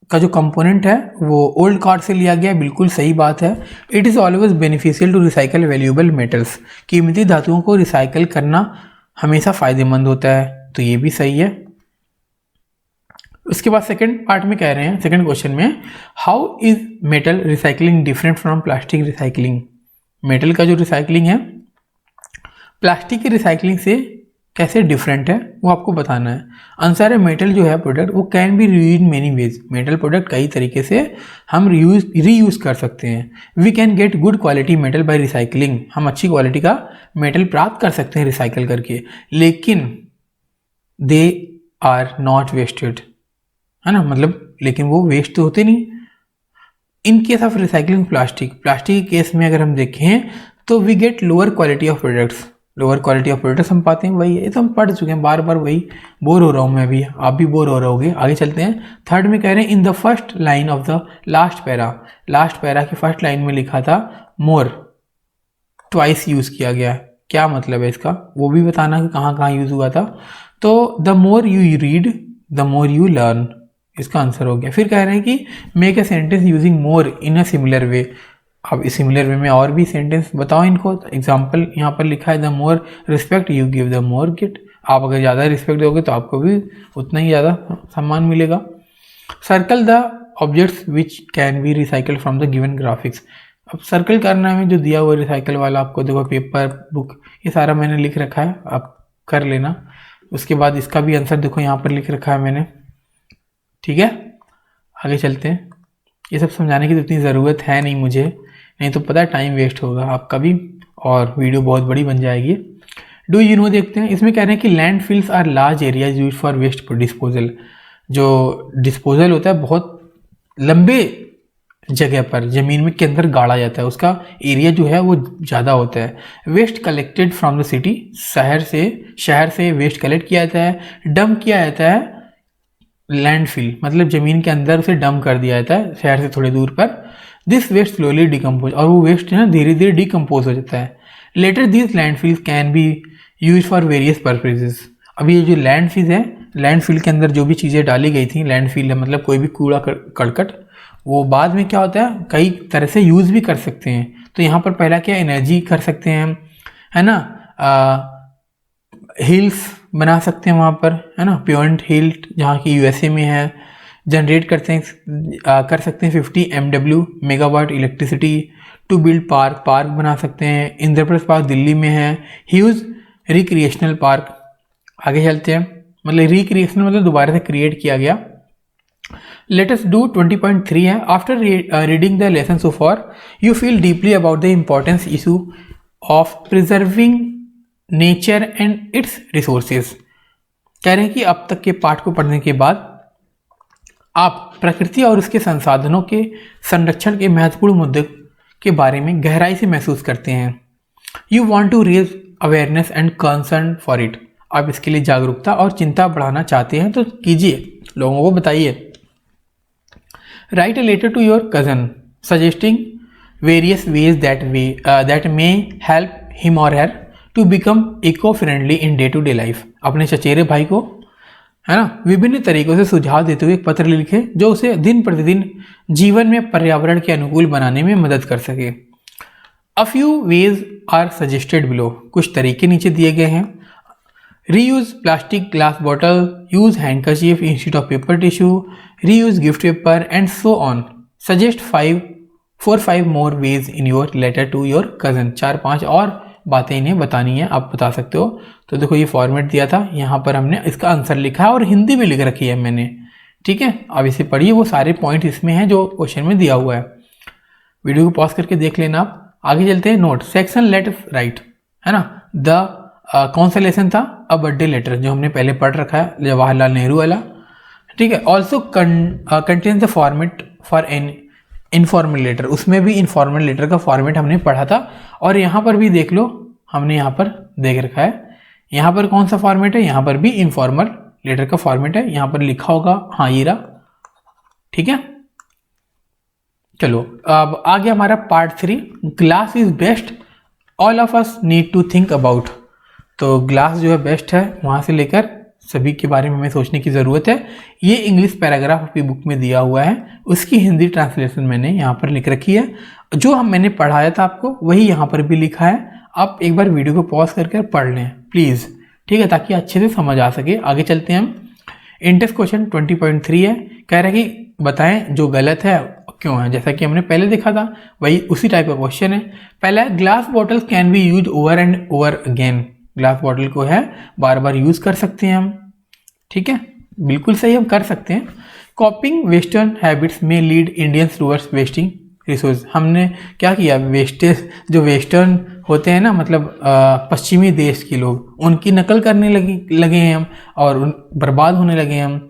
का जो कंपोनेंट है वो ओल्ड कार से लिया गया, बिल्कुल सही बात है। It is always beneficial to recycle valuable metals, कीमती धातुओं को रिसाइकल करना हमेशा फ़ायदेमंद होता है, तो ये भी सही है। उसके बाद सेकंड पार्ट में कह रहे हैं, सेकंड क्वेश्चन में, how is metal recycling different from plastic recycling. Metal का जो रिसाइकलिंग है प्लास्टिक की रिसाइकलिंग से कैसे डिफरेंट है वो आपको बताना है। आंसर है मेटल जो है प्रोडक्ट वो can be reuse in many ways. Metal product कई तरीके से हम रीयूज कर सकते हैं। We can get good quality metal by recycling, हम अच्छी क्वालिटी का मेटल प्राप्त कर सकते हैं रिसाइकल करके, लेकिन दे आर नॉट वेस्टेड, है ना, मतलब लेकिन वो वेस्ट तो होते नहीं। In case of recycling plastic के केस में अगर हम देखें तो we get lower quality of products. Lower quality of products हम पाते हैं, वही ये तो हम पढ़ चुके हैं, बार बार वही बोर हो रहा हूँ मैं भी, आप भी बोर हो रहे होगे। आगे चलते हैं। थर्ड में कह रहे हैं in the first line of the last para की फर्स्ट लाइन में लिखा था मोर ट्वाइस यूज किया गया। क्या मतलब है इसका वो भी बताना कि कहाँ कहाँ यूज हुआ था। तो the more you read the more you learn, इसका आंसर हो गया। फिर कह रहे हैं कि make a sentence using more in a similar way. अब इस सिमिलर वे में और भी सेंटेंस बताओ इनको। एग्जाम्पल यहाँ पर लिखा है the more respect you give the more get. आप अगर ज़्यादा रिस्पेक्ट दोगे तो आपको भी उतना ही ज़्यादा सम्मान मिलेगा। Circle the objects which can be recycle from the given graphics. अब सर्कल करना है जो दिया हुआ रिसाइकल वाला, आपको देखो पेपर, बुक, ये सारा मैंने लिख रखा है, आप कर लेना। उसके बाद इसका भी आंसर देखो यहाँ पर लिख रखा है मैंने, ठीक है। आगे चलते हैं। ये सब समझाने की तो इतनी ज़रूरत है नहीं मुझे, नहीं तो पता है टाइम वेस्ट होगा आपका भी और वीडियो बहुत बड़ी बन जाएगी। डू यू नो देखते हैं। इसमें कह रहे हैं कि landfills are large areas use for waste disposal. जो डिस्पोजल होता है बहुत लंबे जगह पर ज़मीन में के अंदर गाड़ा जाता है, उसका एरिया जो है वो ज़्यादा होता है। Waste collected from the city, शहर से वेस्ट कलेक्ट किया जाता है, डंप किया जाता है लैंडफिल, मतलब ज़मीन के अंदर उसे डंप कर दिया जाता है शहर से थोड़ी दूर पर। दिस वेस्ट स्लोली डिकम्पोज, और वो वेस्ट है ना धीरे धीरे डिकम्पोज हो जाता है। Later this landfills can be use for various purposes. अब ये जो लैंडफिल है, लैंडफिल के अंदर जो भी चीज़ें डाली गई थी, लैंडफिल है मतलब कोई भी कूड़ा करकट, वो बाद में क्या होता है कई तरह से यूज़ भी कर सकते हैं। तो यहाँ पर पहला क्या एनर्जी कर सकते हैं हम, है ना, हिल्स बना सकते हैं वहाँ पर, है ना, प्योंट हिल जहाँ की यूएसए में है, जनरेट करते हैं कर सकते हैं 50 MW megawatt electricity to build park बना सकते हैं। इंद्रप्रस्थ पार्क दिल्ली में है। Huge recreational park. आगे चलते हैं, मतलब रिक्रिएशनल मतलब दोबारा से क्रिएट किया गया। Let us do 20.3 है। After reading the lesson so far, you feel deeply about the importance issue of preserving nature and its resources। कह रहे हैं कि अब तक के पाठ को पढ़ने के बाद आप प्रकृति और उसके संसाधनों के संरक्षण के महत्वपूर्ण मुद्दे के बारे में गहराई से महसूस करते हैं। You want to raise awareness and concern for it। आप इसके लिए जागरूकता और चिंता बढ़ाना चाहते हैं तो कीजिए, लोगों को बताइए। Write a letter to your cousin suggesting various ways that may help him or her to become eco-friendly in day-to-day life। अपने चचेरे भाई को, है ना, विभिन्न तरीकों से सुझाव देते हुए एक पत्र लिखे जो उसे दिन प्रतिदिन जीवन में पर्यावरण के अनुकूल बनाने में मदद कर सके। A few ways are suggested below। कुछ तरीके नीचे दिए गए हैं। Reuse plastic glass bottle, use handkerchief instead of paper tissue, reuse gift paper and so on। Suggest 4-5 more ways in your letter to your cousin। 4-5 और बातें इन्हें बतानी है, आप बता सकते हो। तो देखो ये फॉर्मेट दिया था, यहाँ पर हमने इसका आंसर लिखा है और हिंदी में लिख रखी है मैंने, ठीक है। अब इसे पढ़िए, वो सारे पॉइंट इसमें हैं जो क्वेश्चन में दिया हुआ है। वीडियो को पॉज करके देख लेना आप। आगे चलते हैं। नोट सेक्शन लेट राइट, है ना। द कौन सा लेसन था, अ बर्थडे लेटर, जो हमने पहले पढ़ रखा है, जवाहरलाल नेहरू वाला, ठीक है। Also contains the format for an informal letter, उसमें भी इनफॉर्मल लेटर का फॉर्मेट हमने पढ़ा था। और यहाँ पर भी देख लो, हमने यहाँ पर देख रखा है, यहाँ पर कौन सा फॉर्मेट है, यहाँ पर भी इनफॉर्मल लेटर का फॉर्मेट है, यहाँ पर लिखा होगा, हाँ ये रहा, ठीक है। चलो अब आ गया हमारा part 3, glass is best all of us need to think about. तो ग्लास जो है बेस्ट है, वहाँ से लेकर सभी के बारे में हमें सोचने की ज़रूरत है। ये इंग्लिश पैराग्राफ आपकी बुक में दिया हुआ है, उसकी हिंदी ट्रांसलेशन मैंने यहाँ पर लिख रखी है। जो मैंने पढ़ाया था आपको वही यहाँ पर भी लिखा है। आप एक बार वीडियो को पॉज करके पढ़ लें प्लीज़, ठीक है, ताकि अच्छे से समझ आ सके। आगे चलते हैं हम। इंटेस्ट क्वेश्चन 20.3 है। कह रहे हैं कि बताएं जो गलत है क्यों है, जैसा कि हमने पहले देखा था वही उसी टाइप का क्वेश्चन है। पहला है glass bottle can be use over and over again. Glass bottle को है बार बार यूज कर सकते हैं हम, ठीक है, बिल्कुल सही, हम कर सकते हैं। कॉपिंग वेस्टर्न हैबिट्स में lead Indians towards wasting resource. हमने क्या किया, वेस्टेज जो वेस्टर्न होते हैं ना, मतलब पश्चिमी देश के लोग, उनकी नकल करने लगे हैं हम और बर्बाद होने लगे हैं हम।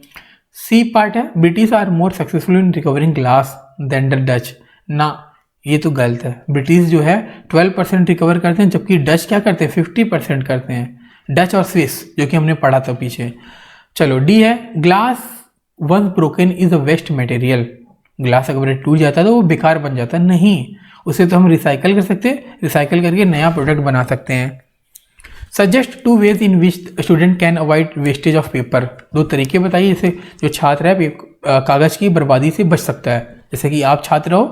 सी पार्ट है, British are more successful in recovering glass than the Dutch. ना, ये तो गलत है। ब्रिटिश जो है 12% रिकवर करते हैं, जबकि डच क्या करते हैं 50% करते हैं। डच और स्विस जो कि हमने पढ़ा था पीछे। चलो डी है, glass once broken is a waste material. Glass अगर टूट जाता है तो वो बेकार बन जाता है, नहीं, उसे तो हम रिसाइकल कर सकते हैं, रिसाइकल करके नया प्रोडक्ट बना सकते हैं। Suggest 2 veg in which student can avoid wastage of paper. 2 तरीके बताइए जिससे जो छात्र है कागज़ की बर्बादी से बच सकता है। जैसे कि आप छात्र हो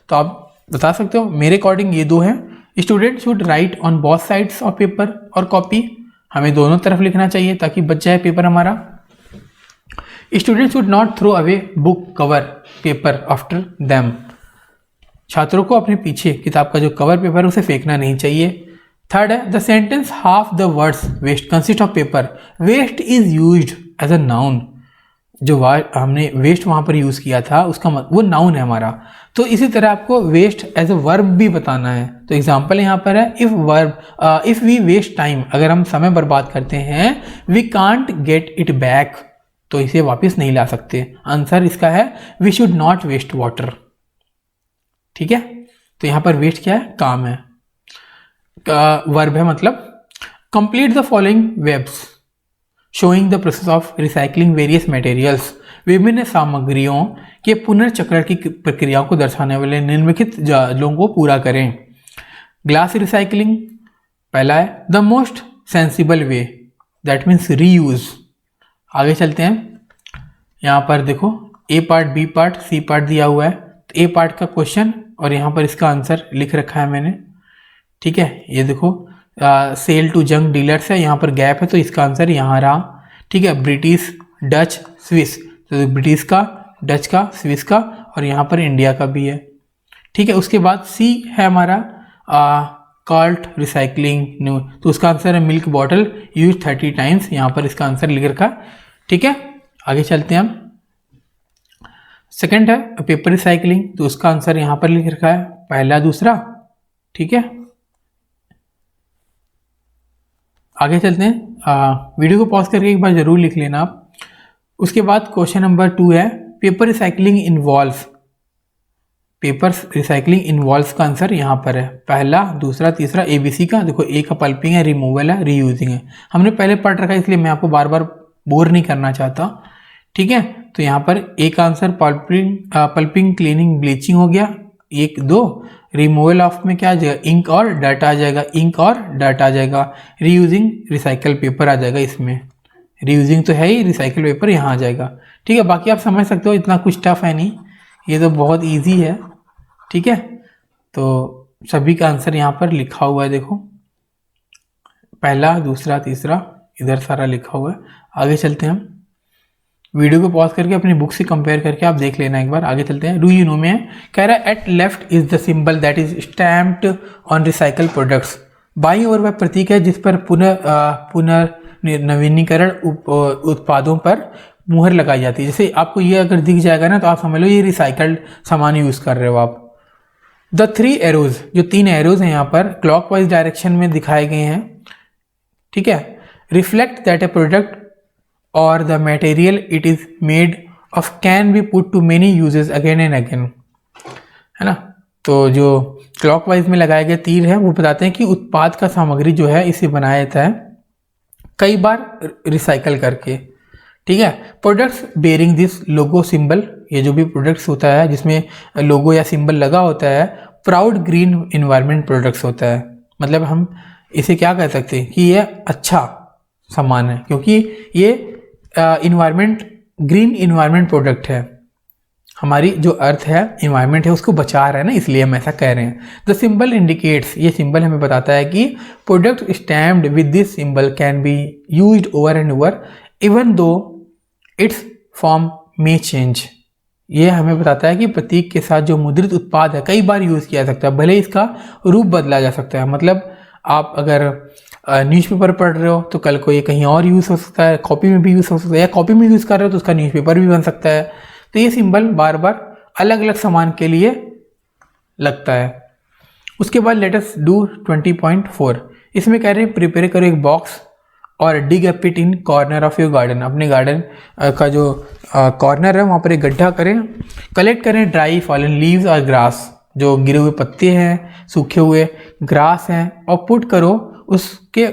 तो आप बता सकते हो। मेरे अकॉर्डिंग ये 2 हैं। Student should write on both sides of paper और कॉपी। हमें दोनों तरफ लिखना चाहिए ताकि बच जाए पेपर हमारा। Student should not throw away book cover paper after them. छात्रों को अपने पीछे किताब का जो कवर पेपर है उसे फेंकना नहीं चाहिए। थर्ड है, the sentence half the words waste consist of paper. Waste is used as a noun. जो हमने वेस्ट वहाँ पर यूज़ किया था उसका वो नाउन है हमारा। तो इसी तरह आपको वेस्ट एज अ वर्ब भी बताना है। तो एग्जांपल यहाँ पर है इफ़ वी वेस्ट टाइम, अगर हम समय बर्बाद करते हैं, we can't get it back, तो इसे वापस नहीं ला सकते। आंसर इसका है we should not waste water. ठीक है, तो यहाँ पर वेस्ट क्या है, काम है, वर्ब है, मतलब complete the following webs showing the process of recycling various materials. विभिन्न सामग्रियों के पुनर्चक्रण की प्रक्रियाओं को दर्शाने वाले निम्नलिखित जालों को पूरा करें। ग्लास रिसाइकलिंग पहला है, the most sensible way, that means reuse. आगे चलते हैं, यहाँ पर देखो A part, B part, C part दिया हुआ है। तो ए पार्ट का क्वेश्चन और यहाँ पर इसका आंसर लिख रखा है मैंने। ठीक है, ये देखो सेल टू जंक डीलर्स है, यहाँ पर गैप है तो इसका आंसर यहाँ रहा। ठीक है, ब्रिटिश, डच, स्विस, तो ब्रिटिश का, डच का, स्विस का और यहाँ पर इंडिया का भी है। ठीक है, उसके बाद सी है हमारा कार्ट रिसाइकलिंग न्यू, तो उसका आंसर है मिल्क बॉटल यूज 30 टाइम्स, यहाँ पर इसका आंसर लिख रखा। ठीक है, आगे चलते हैं हम। सेकंड है पेपर रिसाइकलिंग, तो उसका आंसर यहाँ पर लिख रखा है पहला, दूसरा। ठीक है, आगे चलते हैं। वीडियो को पॉज करके एक बार जरूर लिख लेना आप। उसके बाद क्वेश्चन नंबर 2 है paper recycling involves, paper recycling involves का आंसर यहाँ पर है पहला, दूसरा, तीसरा, ABC का। देखो ए का पल्पिंग है, रिमूवल है, रीयूजिंग है। हमने पहले पढ़ रखा है इसलिए मैं आपको बार बार बोर नहीं करना चाहता। ठीक है, तो यहाँ पर ए का आंसर पल्पिंग, क्लीनिंग, ब्लीचिंग हो गया 1, 2। रिमूवल ऑफ में क्या आ जाएगा, इंक और डर्ट आ जाएगा, इंक और डर्ट आ जाएगा। रीयूजिंग रिसाइकल पेपर आ जाएगा इसमें, रीयूजिंग तो है ही, रिसाइकल पेपर यहाँ आ जाएगा। ठीक है, बाकी आप समझ सकते हो, इतना कुछ टफ है नहीं, ये तो बहुत इजी है। ठीक है, तो सभी का आंसर यहाँ पर लिखा हुआ है, देखो पहला, दूसरा, तीसरा, इधर सारा लिखा हुआ है। आगे चलते हैं हम, वीडियो को पॉज करके अपनी बुक से कंपेयर करके आप देख लेना एक बार। आगे चलते हैं, डू यू नो में कह रहा है at left is the symbol that is stamped on recycle products. बाईं ओर वह प्रतीक है जिस पर पुनर्नवीनीकरण उत्पादों पर मुहर लगाई जाती है। जैसे आपको ये अगर दिख जाएगा ना तो आप समझ लो ये रिसाइकल्ड सामान यूज कर रहे हो आप। द 3 एरोज, जो 3 एरोज हैं यहाँ पर क्लॉकवाइज डायरेक्शन में दिखाए गए हैं। ठीक है, रिफ्लेक्ट दैट ए प्रोडक्ट और the material it is made of can be put to many uses again and again, है ना। तो जो क्लॉकवाइज में लगाए गए तीर हैं वो बताते हैं कि उत्पाद का सामग्री जो है इसे बनाया जाता है कई बार रिसाइकल करके। ठीक है, products bearing this logo symbol, ये जो भी प्रोडक्ट्स होता है जिसमें लोगो या सिंबल लगा होता है, प्राउड ग्रीन इन्वायरमेंट प्रोडक्ट्स होता है। मतलब हम इसे क्या कह सकते हैं कि ये अच्छा सामान है क्योंकि ये ग्रीन इन्वायरमेंट प्रोडक्ट है। हमारी जो अर्थ है, इन्वायरमेंट है, उसको बचा रहा है ना, इसलिए हम ऐसा कह रहे हैं। द सिंबल इंडिकेट्स, ये सिंबल हमें बताता है कि product stamped with this symbol can be used over and over even though it's form may change. ये हमें बताता है कि प्रतीक के साथ जो मुद्रित उत्पाद है कई बार यूज किया जा सकता है, भले ही इसका रूप बदला जा सकता है। मतलब आप अगर न्यूज़पेपर पढ़ रहे हो तो कल को ये कहीं और यूज़ हो सकता है, कॉपी में भी यूज़ हो सकता है, या कॉपी में यूज़ कर रहे हो तो उसका न्यूज़पेपर भी बन सकता है। तो ये सिंबल बार बार अलग अलग सामान के लिए लगता है। उसके बाद लेट अस डू 20.4। इसमें कह रहे हैं प्रिपेयर करो एक बॉक्स और डिग अ पिट इन कॉर्नर ऑफ योर गार्डन। अपने गार्डन का जो कॉर्नर है वहाँ पर एक गड्ढा करें। कलेक्ट करें ड्राई फॉलन लीव्स और ग्रास, जो गिरे हुए पत्ते हैं, सूखे हुए ग्रास हैं, और पुट करो उसके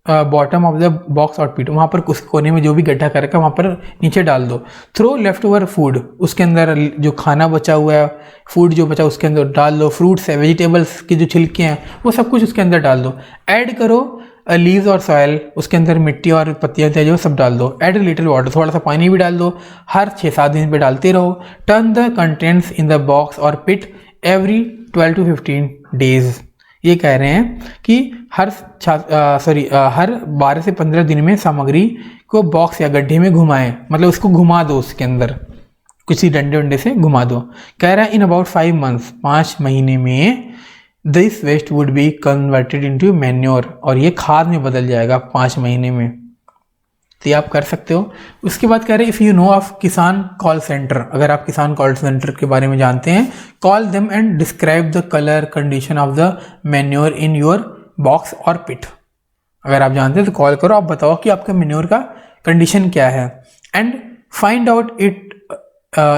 बॉटम ऑफ द बॉक्स और पिट, वहाँ पर उस कोने में जो भी गड्ढा कर रखा है वहाँ पर नीचे डाल दो। थ्रो लेफ्ट ओवर फूड, उसके अंदर जो खाना बचा हुआ है, फूड जो बचा उसके अंदर डाल दो। फ्रूट्स है, वेजिटेबल्स के जो छिलके हैं वो सब कुछ उसके अंदर डाल दो। ऐड करो लीव्स और सॉयल, उसके अंदर मिट्टी और पत्तियाँ थे जो सब डाल दो। ऐड लिटिल वाटर, थोड़ा सा पानी भी डाल दो। हर 6-7 दिन पे डालते रहो। Turn the contents in the box और पिट एवरी 12 to 15 डेज। ये कह रहे हैं कि हर 12 से 15 दिन में सामग्री को बॉक्स या गड्ढे में घुमाएं, मतलब उसको घुमा दो, उसके अंदर किसी डंडे वंडे से घुमा दो। कह रहा है इन अबाउट 5 months, 5 महीने में this waste would be converted into manure, और ये खाद में बदल जाएगा 5 महीने में। तो ये आप कर सकते हो। उसके बाद कह रहे हैं इफ़ यू नो ऑफ किसान कॉल सेंटर, अगर आप किसान कॉल सेंटर के बारे में जानते हैं, call them and describe the colour condition of the manure in your box और पिट। अगर आप जानते हैं तो कॉल करो, आप बताओ कि आपका मैन्योर का कंडीशन क्या है, and find out it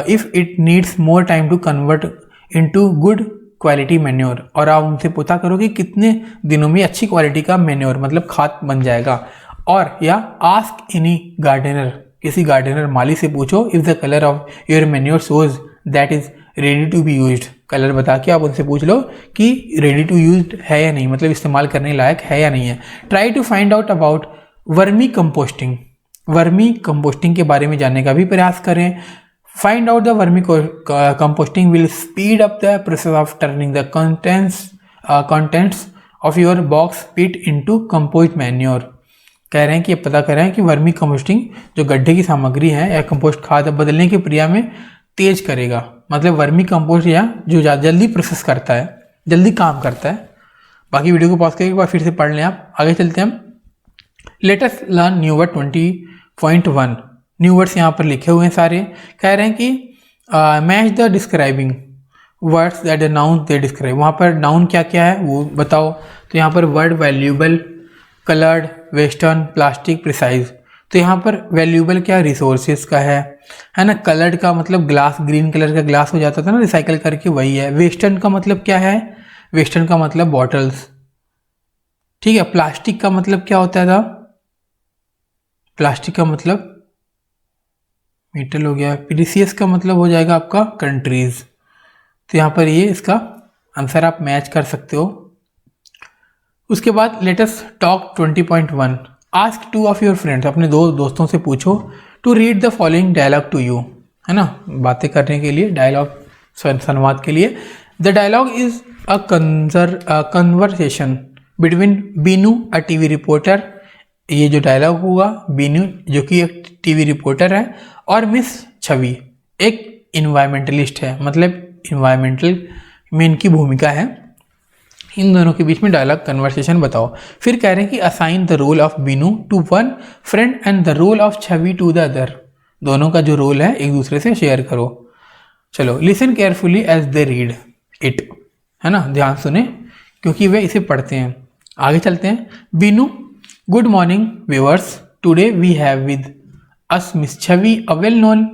if it needs more time to convert into good quality manure. और आप उनसे पता करो कि कितने दिनों में अच्छी क्वालिटी का मैन्योर मतलब खाद बन जाएगा। और या आस्क एनी गार्डनर, किसी गार्डनर माली से पूछो if the colour of your manure shows that is ready to be used. Colour बता के आप उनसे पूछ लो कि रेडी टू यूज्ड है या नहीं, मतलब इस्तेमाल करने लायक है या नहीं है। Try to find out about vermicomposting, vermicomposting के बारे में जानने का भी प्रयास करें। Find out the vermicomposting will speed up the process of turning the contents of your box pit into compost manure. कह रहे हैं कि पता कर रहे हैं कि वर्मी कंपोस्टिंग जो गड्ढे की सामग्री है या कंपोस्ट खाद बदलने की प्रक्रिया में तेज करेगा। मतलब वर्मी कंपोस्ट या जो जल्दी प्रोसेस करता है, जल्दी काम करता है। बाकी वीडियो को पॉज करके एक बार फिर से पढ़ लें आप। आगे चलते हैं हम। Let us learn new word 20.1। New words यहाँ पर लिखे हुए हैं सारे। कह रहे हैं कि match the describing words that the noun they describe. वहाँ पर नाउन क्या क्या है वो बताओ। तो यहाँ पर word valuable, coloured, western, plastic, precise. तो यहाँ पर वैल्यूएबल क्या रिसोर्सेज का है ना। कलर्ड का मतलब ग्लास, ग्रीन कलर का ग्लास हो जाता था ना रिसाइकल करके, वही है। वेस्टर्न का मतलब क्या है, वेस्टर्न का मतलब बॉटल्स, ठीक है। प्लास्टिक का मतलब क्या होता था, प्लास्टिक का मतलब मेटल हो गया। प्रीसियस का मतलब हो जाएगा आपका कंट्रीज। तो यहाँ पर ये इसका आंसर आप मैच कर सकते हो। उसके बाद let us talk 20.1। Ask two of your friends, अपने दो दोस्तों से पूछो to read the following dialogue to you, है ना, बातें करने के लिए, डायलॉग संवाद के लिए। The dialogue is a conversation between Binu a TV reporter. ये जो डायलॉग हुआ, बीनू जो कि एक टीवी रिपोर्टर है, और मिस छवि एक इन्वायरमेंटलिस्ट है, मतलब इन्वायरमेंटल में इनकी भूमिका है। इन दोनों के बीच में डायलॉग कन्वर्सेशन बताओ। फिर कह रहे हैं कि assign the role of Binu to one friend and the role of Chhavi to the other. दोनों का जो रोल है एक दूसरे से शेयर करो। चलो, listen carefully as they read it, है ना, ध्यान सुने क्योंकि वे इसे पढ़ते हैं। आगे चलते हैं। Binu, good morning viewers, today we have with us Miss Chhavi, a well known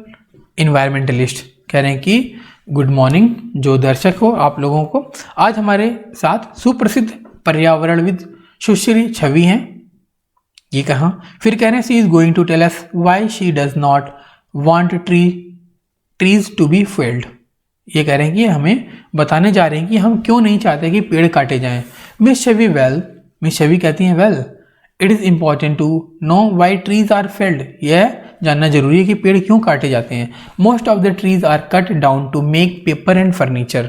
environmentalist. कह रहे हैं कि गुड मॉर्निंग जो दर्शक हो आप लोगों को, आज हमारे साथ सुप्रसिद्ध पर्यावरणविद सुश्री छवि हैं। ये कहा। फिर कह रहे हैं she is going to tell us why she does not want trees to be felled. ये कह रहे हैं कि हमें बताने जा रहे हैं कि हम क्यों नहीं चाहते कि पेड़ काटे जाएं। Miss Chhavi well, Miss Chhavi कहती हैं well it is important to know why trees are felled. यह जानना जरूरी है कि पेड़ क्यों काटे जाते हैं। Most of the trees are cut down to make paper and furniture.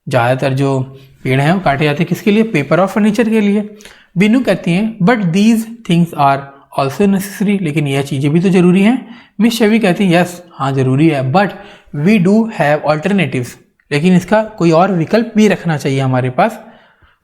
ज़्यादातर जो पेड़ हैं वो काटे जाते हैं किसके लिए, पेपर और फर्नीचर के लिए। बीनू कहती हैं but these things are also necessary, लेकिन यह चीज़ें भी तो जरूरी हैं। मिस छवि कहती हैं यस, हाँ जरूरी है, but we do have alternatives, लेकिन इसका कोई और विकल्प भी रखना चाहिए हमारे पास।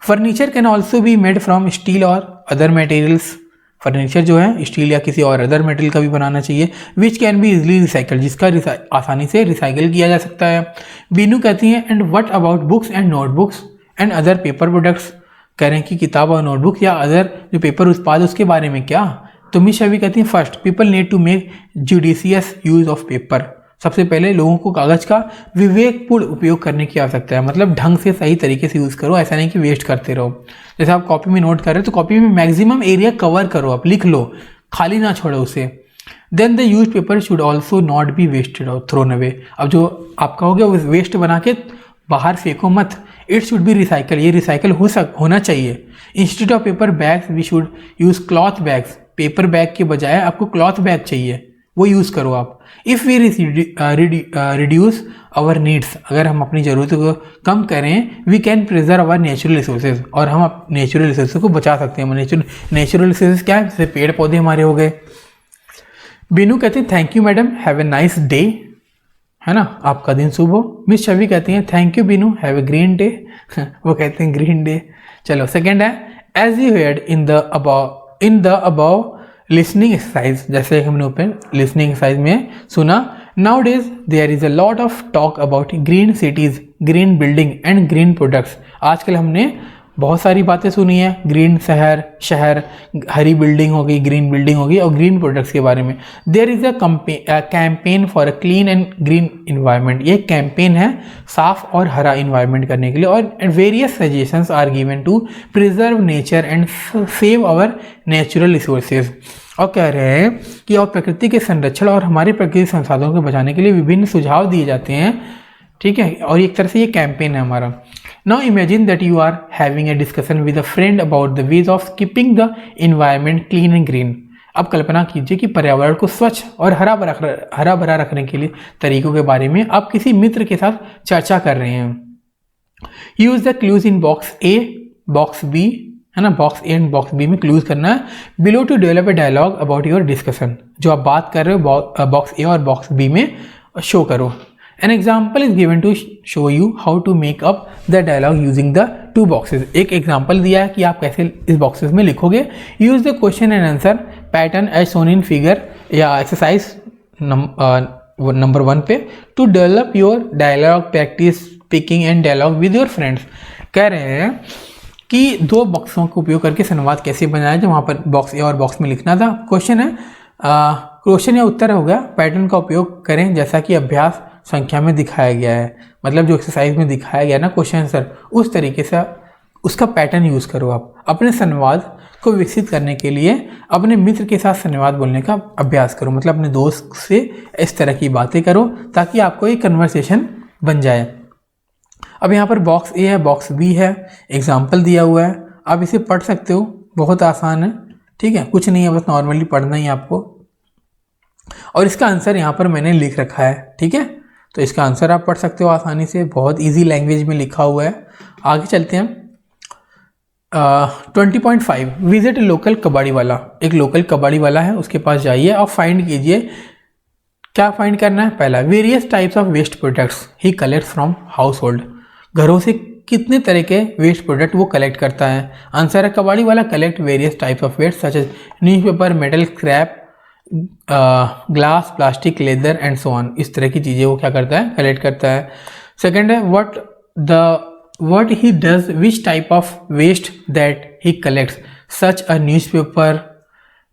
Furniture can also be made from steel और अदर मटेरियल्स। फर्नीचर जो है स्टील या किसी और अदर मेटेरियल का भी बनाना चाहिए। Which can be easily recycle, जिसका आसानी से रिसाइकल किया जा सकता है। बीनू कहती हैं and what about books and notebooks and other paper products. कह रहे हैं कि किताब और नोटबुक या अदर जो पेपर उत्पाद उसके बारे में क्या। तो मिस छवि कहती हैं first people need to make judicious use of paper. सबसे पहले लोगों को कागज का विवेकपूर्ण उपयोग करने की आवश्यकता है, मतलब ढंग से सही तरीके से यूज़ करो, ऐसा नहीं कि वेस्ट करते रहो। जैसे आप कॉपी में नोट कर रहे हो तो कॉपी में मैक्सिमम एरिया कवर करो, आप लिख लो, खाली ना छोड़ो उसे। Then the use paper should also not be wasted और थ्रोन अवे। अब जो आपका हो गया वो वेस्ट बना के बाहर फेंको मत, इट शुड बी रिसाइकल, ये रिसाइकल होना चाहिए। Instead of paper bags we should use cloth bags. Paper bag के बजाय आपको क्लॉथ बैग चाहिए, वो यूज़ करो आप। If we reduce our needs, अगर हम अपनी ज़रूरतों को कम करें, we can preserve our natural resources, और हम नेचुरल रिसोर्सेज को बचा सकते हैं। नेचुरल रिसोर्सेज क्या है, जैसे पेड़ पौधे हमारे हो गए। बीनू कहते हैं thank you madam, have a nice day, है ना, आपका दिन शुभ हो। मिस छवि कहती हैं thank you Binu, have a green day. वो कहते हैं ग्रीन डे। चलो सेकेंड है as you heard in the above listening exercise, जैसे हमने ऊपर लिसनिंग एक्सरसाइज में सुना, nowadays there is a lot of talk about green cities, green building and green products. आजकल हमने बहुत सारी बातें सुनी है, ग्रीन शहर, हरी बिल्डिंग हो गई, ग्रीन बिल्डिंग हो गई, और ग्रीन प्रोडक्ट्स के बारे में। There is a campaign for a clean and green environment, ये कैंपेन है साफ और हरा इन्वायरमेंट करने के लिए, और various suggestions are given to preserve nature and save our natural resources. और कह रहे हैं कि और प्रकृति के संरक्षण और हमारे प्रकृति संसाधनों को बचाने के लिए विभिन्न सुझाव दिए जाते हैं, ठीक है, और एक तरह से ये कैंपेन है हमारा। Now imagine that you are having a discussion with a friend about the ways of keeping the environment clean and green. अब कल्पना कीजिए कि पर्यावरण को स्वच्छ और हरा भरा रखने के लिए तरीकों के बारे में आप किसी मित्र के साथ चर्चा कर रहे हैं। Use the clues in box A, box B, है ना, box A and box B में क्लूज करना है below to develop a dialogue about your discussion. जो आप बात कर रहे हो बॉक्स ए और बॉक्स बी में शो करो। An example is given to show you how to make up the dialogue using the two boxes. एक एग्जाम्पल दिया है कि आप कैसे इस बॉक्सेस में लिखोगे। Use the question and answer pattern as shown in figure या एक्सरसाइज नंबर 1 पे to develop your dialogue, practice speaking and dialogue with your friends। कह रहे हैं कि दो बॉक्सों का उपयोग करके संवाद कैसे बनाया जाए, वहाँ पर बॉक्स ए और बॉक्स में लिखना था। क्वेश्चन है, क्वेश्चन या उत्तर होगा, पैटर्न का उपयोग करें जैसा कि अभ्यास संख्या में दिखाया गया है। मतलब जो एक्सरसाइज में दिखाया गया ना क्वेश्चन आंसर, उस तरीके से उसका पैटर्न यूज़ करो। आप अपने संवाद को विकसित करने के लिए अपने मित्र के साथ संवाद बोलने का अभ्यास करो, मतलब अपने दोस्त से इस तरह की बातें करो ताकि आपको एक कन्वर्सेशन बन जाए। अब यहाँ पर बॉक्स ए है, बॉक्स बी है, एग्जाम्पल दिया हुआ है, आप इसे पढ़ सकते हो, बहुत आसान है, ठीक है, कुछ नहीं है, बस नॉर्मली पढ़ना ही आपको। और इसका आंसर यहाँ पर मैंने लिख रखा है, ठीक है, तो इसका आंसर आप पढ़ सकते हो आसानी से, बहुत इजी लैंग्वेज में लिखा हुआ है। आगे चलते हैं। 20.5 विजिट लोकल कबाड़ी वाला। एक लोकल कबाड़ी वाला है, उसके पास जाइए और फाइंड कीजिए। क्या फाइंड करना है? पहला, various types of waste products he collect from household. घरों से कितने तरह के वेस्ट प्रोडक्ट वो कलेक्ट करता है। आंसर है, कबाड़ी वाला collect various types of waste such as newspaper, metal, scrap, glass, plastic, leather and so on. इस तरह की चीज़ें वो क्या करता है? कलेक्ट करता है। सेकेंड है, what he does, which type of waste that he collects such a newspaper,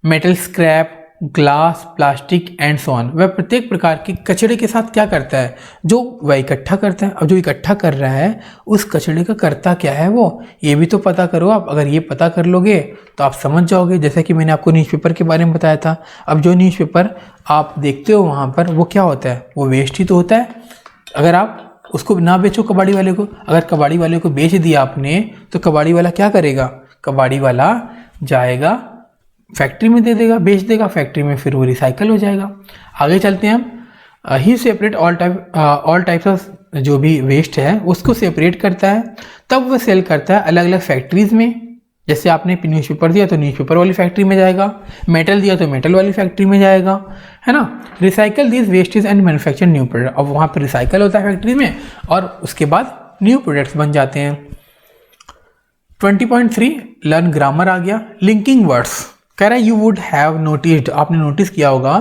metal scrap, glass, plastic and so on. वह प्रत्येक प्रकार के कचरे के साथ क्या करता है, जो वह इकट्ठा करता है। अब जो इकट्ठा कर रहा है उस कचरे का करता क्या है वो, ये भी तो पता करो आप। अगर ये पता कर लोगे तो आप समझ जाओगे। जैसे कि मैंने आपको न्यूज़पेपर के बारे में बताया था। अब जो न्यूज़पेपर आप देखते हो वहाँ पर वो क्या होता है, वो वेस्ट ही तो होता है। अगर आप उसको ना बेचो कबाड़ी वाले को, अगर कबाड़ी वाले को बेच दिया आपने तो कबाड़ी वाला क्या करेगा? कबाड़ी वाला जाएगा फैक्ट्री में दे देगा, बेच देगा फैक्ट्री में, फिर वो रिसाइकल हो जाएगा। आगे चलते हैं हम। ही सेपरेट ऑल टाइप्स ऑफ जो भी वेस्ट है उसको सेपरेट करता है, तब वो सेल करता है अलग अलग फैक्ट्रीज में। जैसे आपने न्यूज़पेपर दिया तो न्यूज़पेपर वाली फैक्ट्री में जाएगा, मेटल दिया तो मेटल वाली फैक्ट्री में जाएगा, है ना। Recycle this wastage and manufacture new product. अब वहाँ पर रिसाइकल होता है फैक्ट्री में और उसके बाद न्यू प्रोडक्ट्स बन जाते हैं। 20.3 लर्न ग्रामर आ गया। लिंकिंग वर्ड्स कह रहा है, यू वुड हैव नोटिस्ड, आपने नोटिस किया होगा,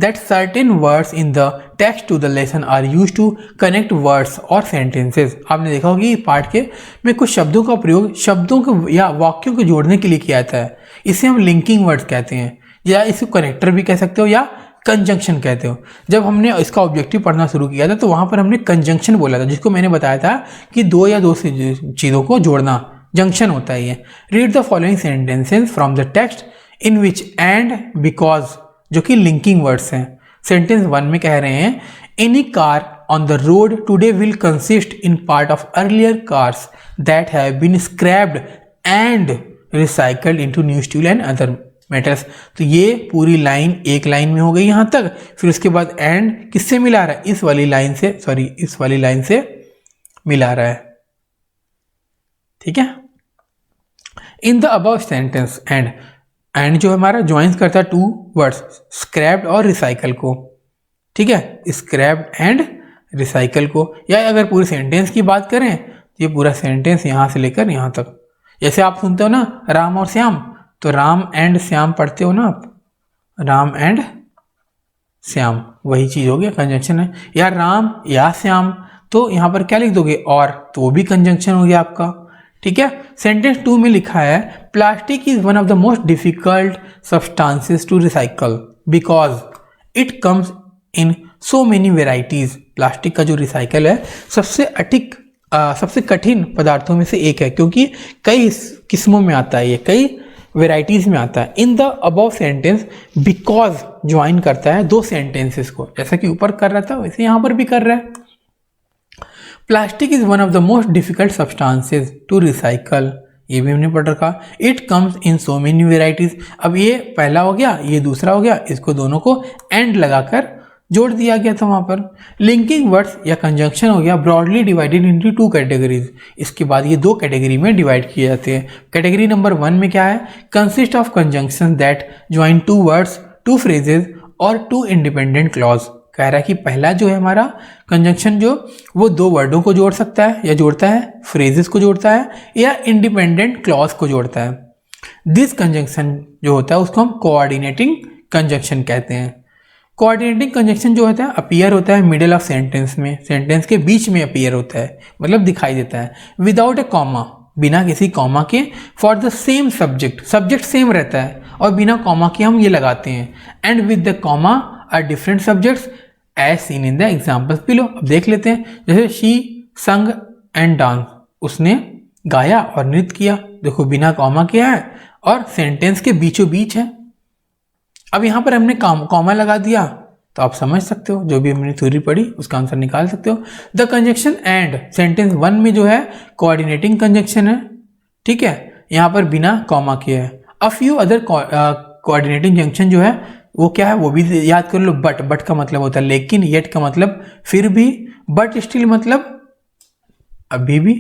that certain words in the text to the lesson are use to connect words और सेंटेंसेज। आपने देखा होगा इस पार्ट के में कुछ शब्दों का प्रयोग शब्दों को या वाक्यों को जोड़ने के लिए किया जाता है। इसे हम लिंकिंग वर्ड्स कहते हैं, या इसको कनेक्टर भी कह सकते हो या कंजंक्शन कहते हो। जब हमने इसका ऑब्जेक्टिव पढ़ना शुरू किया था तो वहाँ पर हमने कंजंक्शन बोला था, जिसको मैंने बताया था कि दो या दो चीज़ों को जोड़ना जंक्शन होता है ये। Read the following sentences from the text in which and because, जो कि लिंकिंग वर्ड्स हैं। सेंटेंस 1 में कह रहे हैं, any car on the road today will consist in part of earlier cars that have been scrapped and recycled into new steel and other metals. तो ये पूरी लाइन एक लाइन में हो गई यहाँ तक। फिर उसके बाद एंड किससे मिला रहा है? इस वाली लाइन से मिला रहा है, ठीक है। इन द अबव सेंटेंस एंड जो हमारा ज्वाइंस करता है टू वर्ड्स, स्क्रैप्ड और रिसाइकल को, ठीक है, स्क्रैप्ड एंड रिसाइकल को। या अगर पूरी सेंटेंस की बात करें तो ये पूरा सेंटेंस यहाँ से लेकर यहाँ तक। जैसे आप सुनते हो ना राम और श्याम, तो राम एंड श्याम पढ़ते हो ना आप, राम एंड श्याम, वही चीज हो गया, कंजंक्शन है। या राम या श्याम, तो यहाँ पर क्या लिख दोगे, और, तो वो भी कंजंक्शन हो गया आपका। ठीक है। सेंटेंस 2 में लिखा है plastic is one of the most difficult substances to recycle because it comes in so many varieties. Plastic का जो रिसाइकल है सबसे कठिन पदार्थों में से एक है, क्योंकि कई किस्मों में आता है, ये कई वेराइटीज में आता है। इन the above sentence because join करता है दो सेंटेंसेस को, जैसा कि ऊपर कर रहा था वैसे यहां पर भी कर रहा है। Plastic is one of the most difficult substances to recycle, ये भी हमने पढ़ रखा। It comes in so many varieties, अब ये पहला हो गया, ये दूसरा हो गया, इसको दोनों को एंड लगाकर जोड़ दिया गया था वहां पर। लिंकिंग वर्ड्स या कंजंक्शन हो गया ब्रॉडली डिवाइडेड इनटू 2 कैटेगरीज, इसके बाद ये 2 कैटेगरी में डिवाइड किए जाते हैं। कैटेगरी नंबर 1 में क्या है, consist of conjunction that join 2 words, 2 phrases और 2 इंडिपेंडेंट क्लॉज। कह रहा है कि पहला जो है हमारा कंजंक्शन जो वो 2 वर्डों को जोड़ सकता है या जोड़ता है, फ्रेजेस को जोड़ता है या इंडिपेंडेंट क्लॉज को जोड़ता है। दिस कंजंक्शन जो होता है उसको हम कोऑर्डिनेटिंग कंजंक्शन कहते हैं। कोऑर्डिनेटिंग कंजंक्शन जो होता है अपीयर होता है मिडिल ऑफ सेंटेंस में, सेंटेंस के बीच में अपीयर होता है, मतलब दिखाई देता है। विदाउट ए कॉमा, बिना किसी कॉमा के। For the same subject, subject same रहता है और बिना कॉमा के हम ये लगाते हैं। And with the comma are different subjects as seen in the examples below. अब देख लेते हैं, जैसे शी संग एंड डांस, उसने गाया और नृत्य किया, देखो बिना कॉमा के है और सेंटेंस के बीचों बीच है। अब यहां पर हमने कॉमा लगा दिया तो आप समझ सकते हो, जो भी हमने थ्योरी पढ़ी उसका आंसर निकाल सकते हो। द कंजंक्शन एंड, सेंटेंस 1 में जो है कोऑर्डिनेटिंग कंजंक्शन है, ठीक है, यहां पर बिना कॉमा के है। अ फ्यू अदर कोऑर्डिनेटिंग जंक्शन जो है वो क्या है, वो भी याद कर लो। बट का मतलब होता है लेकिन, येट का मतलब फिर भी, बट स्टिल मतलब अभी भी,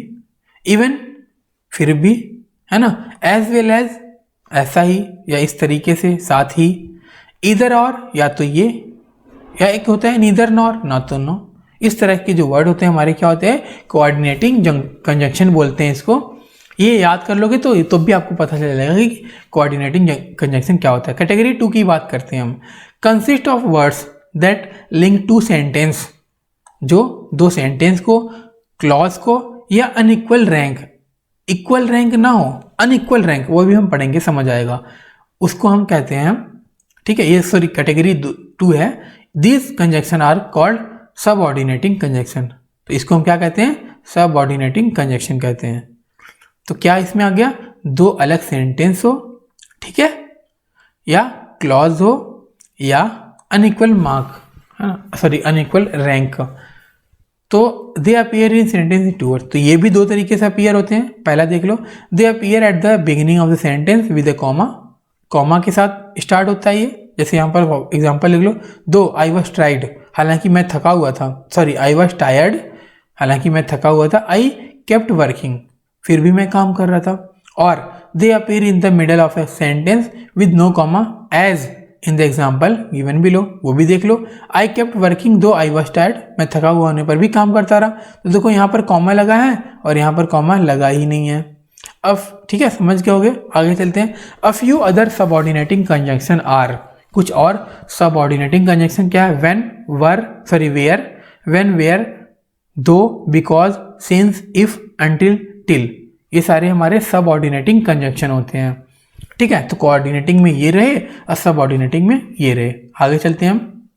इवन फिर भी, है ना, एज वेल एज ऐसा ही या इस तरीके से, साथ ही, इधर और या तो ये, या एक होता है नीदर नॉर, ना तो नो। इस तरह के जो वर्ड होते हैं हमारे क्या होते हैं, कोऑर्डिनेटिंग कंजंक्शन बोलते हैं इसको। ये याद कर लोगे तो भी आपको पता चल जाएगा कि कोऑर्डिनेटिंग कंजंक्शन क्या होता है। कैटेगरी 2 की बात करते हैं हम। Consist of words that link to sentence, जो 2 सेंटेंस को, क्लॉज को या अनइक्वल रैंक, इक्वल रैंक ना हो, अनइक्वल रैंक, वो भी हम पढ़ेंगे, समझ आएगा, उसको हम कहते हैं, ठीक है, ये सॉरी कैटेगरी 2 है। This conjunction are called subordinating conjunction, तो इसको हम क्या कहते हैं, सबऑर्डिनेटिंग कंजंक्शन कहते हैं। तो क्या इसमें आ गया, 2 अलग सेंटेंस हो, ठीक है, या क्लॉज हो या अनइक्वल मार्क, है ना, सॉरी अनइक्वल रैंक, तो दे appear in sentence in 2 words. तो ये भी 2 तरीके से अपीयर होते हैं। पहला देख लो, they appear at the beginning of the sentence with a comma, comma के साथ स्टार्ट होता है ये। जैसे यहाँ पर एग्जांपल लिख लो, दो आई वॉज ट्राइड, हालांकि मैं थका हुआ था, सॉरी आई वॉज टायर्ड, हालांकि मैं थका हुआ था। आई केप्ट वर्किंग, फिर भी मैं काम कर रहा था। और they appear in the middle of a sentence with no comma as in the example given below, वो भी देख लो। आई केप्ट वर्किंग दो आई वॉज टायर्ड, मैं थका हुआ होने पर भी काम करता रहा। तो देखो यहाँ पर कॉमा लगा है और यहाँ पर कॉमा लगा ही नहीं है। अब ठीक है, समझ गए होगे, आगे चलते हैं। A few other subordinating conjunction are, कुछ और सबऑर्डिनेटिंग कंजंक्शन क्या है, when, where, sorry where, when, where, though, because, since, if, until, till, ये सारे हमारे सबऑर्डिनेटिंग कंजंक्शन होते हैं। ठीक है, तो कोऑर्डिनेटिंग में ये रहे और सबऑर्डिनेटिंग में ये रहे। आगे चलते हैं हम।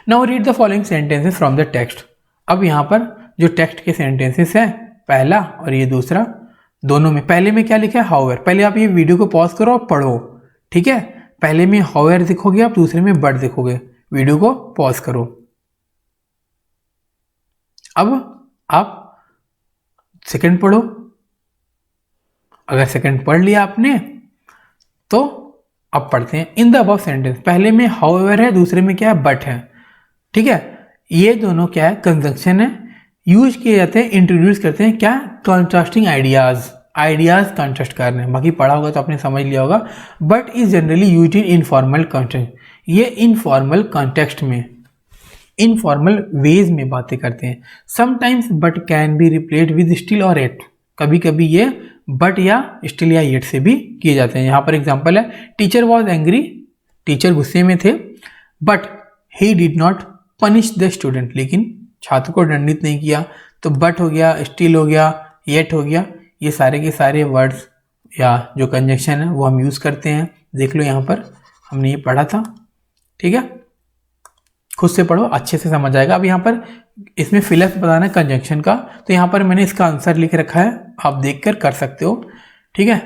Now read the following sentences from the text. अब यहाँ पर जो टेक्स्ट के सेंटेंसेस हैं, पहला और ये दूसरा, दोनों में पहले में क्या लिखा है, हाउएवर। पहले आप ये वीडियो को पॉज करो और पढ़ो, ठीक है। पहले में हाउएवर दिखोगे आप, दूसरे में बट दिखोगे। वीडियो को पॉज करो। अब आप सेकंड पढ़ो। अगर सेकंड पढ़ लिया आपने तो अब पढ़ते हैं इन द अबव सेंटेंस। पहले में हाउएवर है, दूसरे में क्या है, बट है, ठीक है। ये दोनों क्या है, कंजंक्शन है, यूज किए जाते हैं, इंट्रोड्यूस करते हैं क्या, कॉन्ट्रास्टिंग आइडियाज, आइडियाज कॉन्ट्रास्ट करने हैं। बाकी पढ़ा होगा तो आपने समझ लिया होगा। But is generally use in informal context, ये इनफॉर्मल कॉन्टेक्स्ट में, इनफॉर्मल वेज में बातें करते हैं। Sometimes but can be replaced with still और एट, कभी कभी ये बट या स्टिल या येट से भी किए जाते हैं। यहाँ पर एग्जांपल है, टीचर वॉज एंग्री, टीचर गुस्से में थे, but he did not punish the student, लेकिन छात्र को दंडित नहीं किया। तो बट हो गया, स्टिल हो गया, येट हो गया, ये सारे के सारे वर्ड्स या जो कंजक्शन है वो हम यूज़ करते हैं। देख लो यहाँ पर हमने ये पढ़ा था, ठीक है, खुद से पढ़ो, अच्छे से समझ आएगा। अब यहाँ पर इसमें फिलअप बताना है कंजंक्शन का, तो यहाँ पर मैंने इसका आंसर लिख रखा है, आप देखकर कर सकते हो, ठीक है,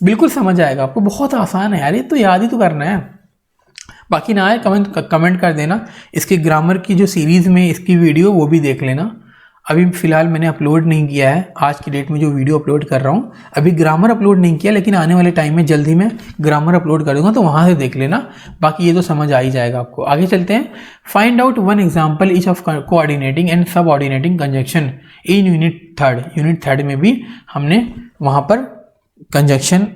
बिल्कुल समझ आएगा आपको, बहुत आसान है यार, ये तो याद ही तो करना है। बाकी ना आए कमेंट कर देना। इसके ग्रामर की जो सीरीज़ में इसकी वीडियो वो भी देख लेना। अभी फ़िलहाल मैंने अपलोड नहीं किया है, आज की डेट में जो वीडियो अपलोड कर रहा हूँ अभी ग्रामर अपलोड नहीं किया, लेकिन आने वाले टाइम में जल्द ही मैं ग्रामर अपलोड कर दूंगा, तो वहाँ से देख लेना। बाकी ये तो समझ आ ही जाएगा आपको। आगे चलते हैं। Find out one example each of coordinating and subordinating conjunction in unit third. Unit third में भी हमने वहाँ पर कंजक्शन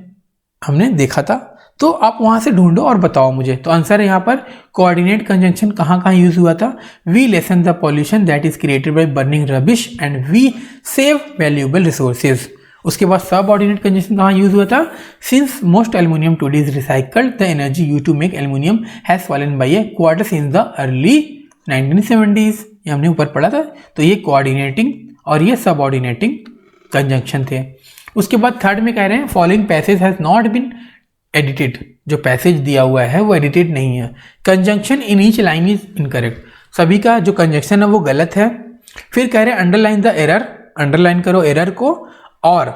हमने देखा था, तो आप वहाँ से ढूंढो और बताओ मुझे। तो आंसर है यहाँ पर कोऑर्डिनेट कंजंक्शन कहाँ कहाँ यूज हुआ था। We lessen the pollution that is created by burning rubbish and we save valuable resources. उसके बाद सब ऑर्डिनेट कंजंक्शन कहाँ यूज हुआ था। Since most aluminium today is recycled the energy use to make aluminium has fallen by a quarter since the early 1970s। ये हमने ऊपर पढ़ा था। तो ये कोऑर्डिनेटिंग और ये सब ऑर्डिनेटिंग कंजंक्शन थे। उसके बाद थर्ड में कह रहे हैं following passage has not been edited. जो पैसेज दिया हुआ है वो एडिटेड नहीं है। Conjunction in each line is incorrect. सभी का जो कंजंक्शन है वो गलत है। फिर कह रहे हैं अंडरलाइन द एरर। अंडरलाइन करो एरर को और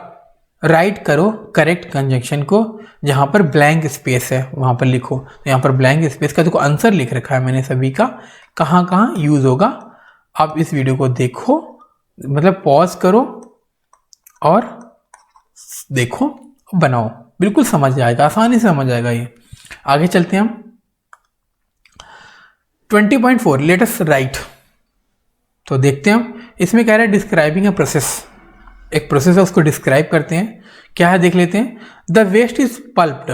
राइट करो करेक्ट कंजंक्शन को। जहां पर ब्लैंक स्पेस है वहां पर लिखो। तो यहाँ पर ब्लैंक स्पेस का देखो आंसर लिख रखा है मैंने सभी का, कहाँ कहाँ यूज होगा। आप इस वीडियो को देखो, मतलब पॉज करो और देखो, बनाओ, बिल्कुल समझ जाएगा, आसानी से समझ जाएगा ये। आगे चलते हैं हम 20.4 लेट अस राइट। तो देखते हैं हम, इसमें कह रहा है डिस्क्राइबिंग अ प्रोसेस। एक प्रोसेस है उसको डिस्क्राइब करते हैं। क्या है देख लेते हैं। The waste is pulped,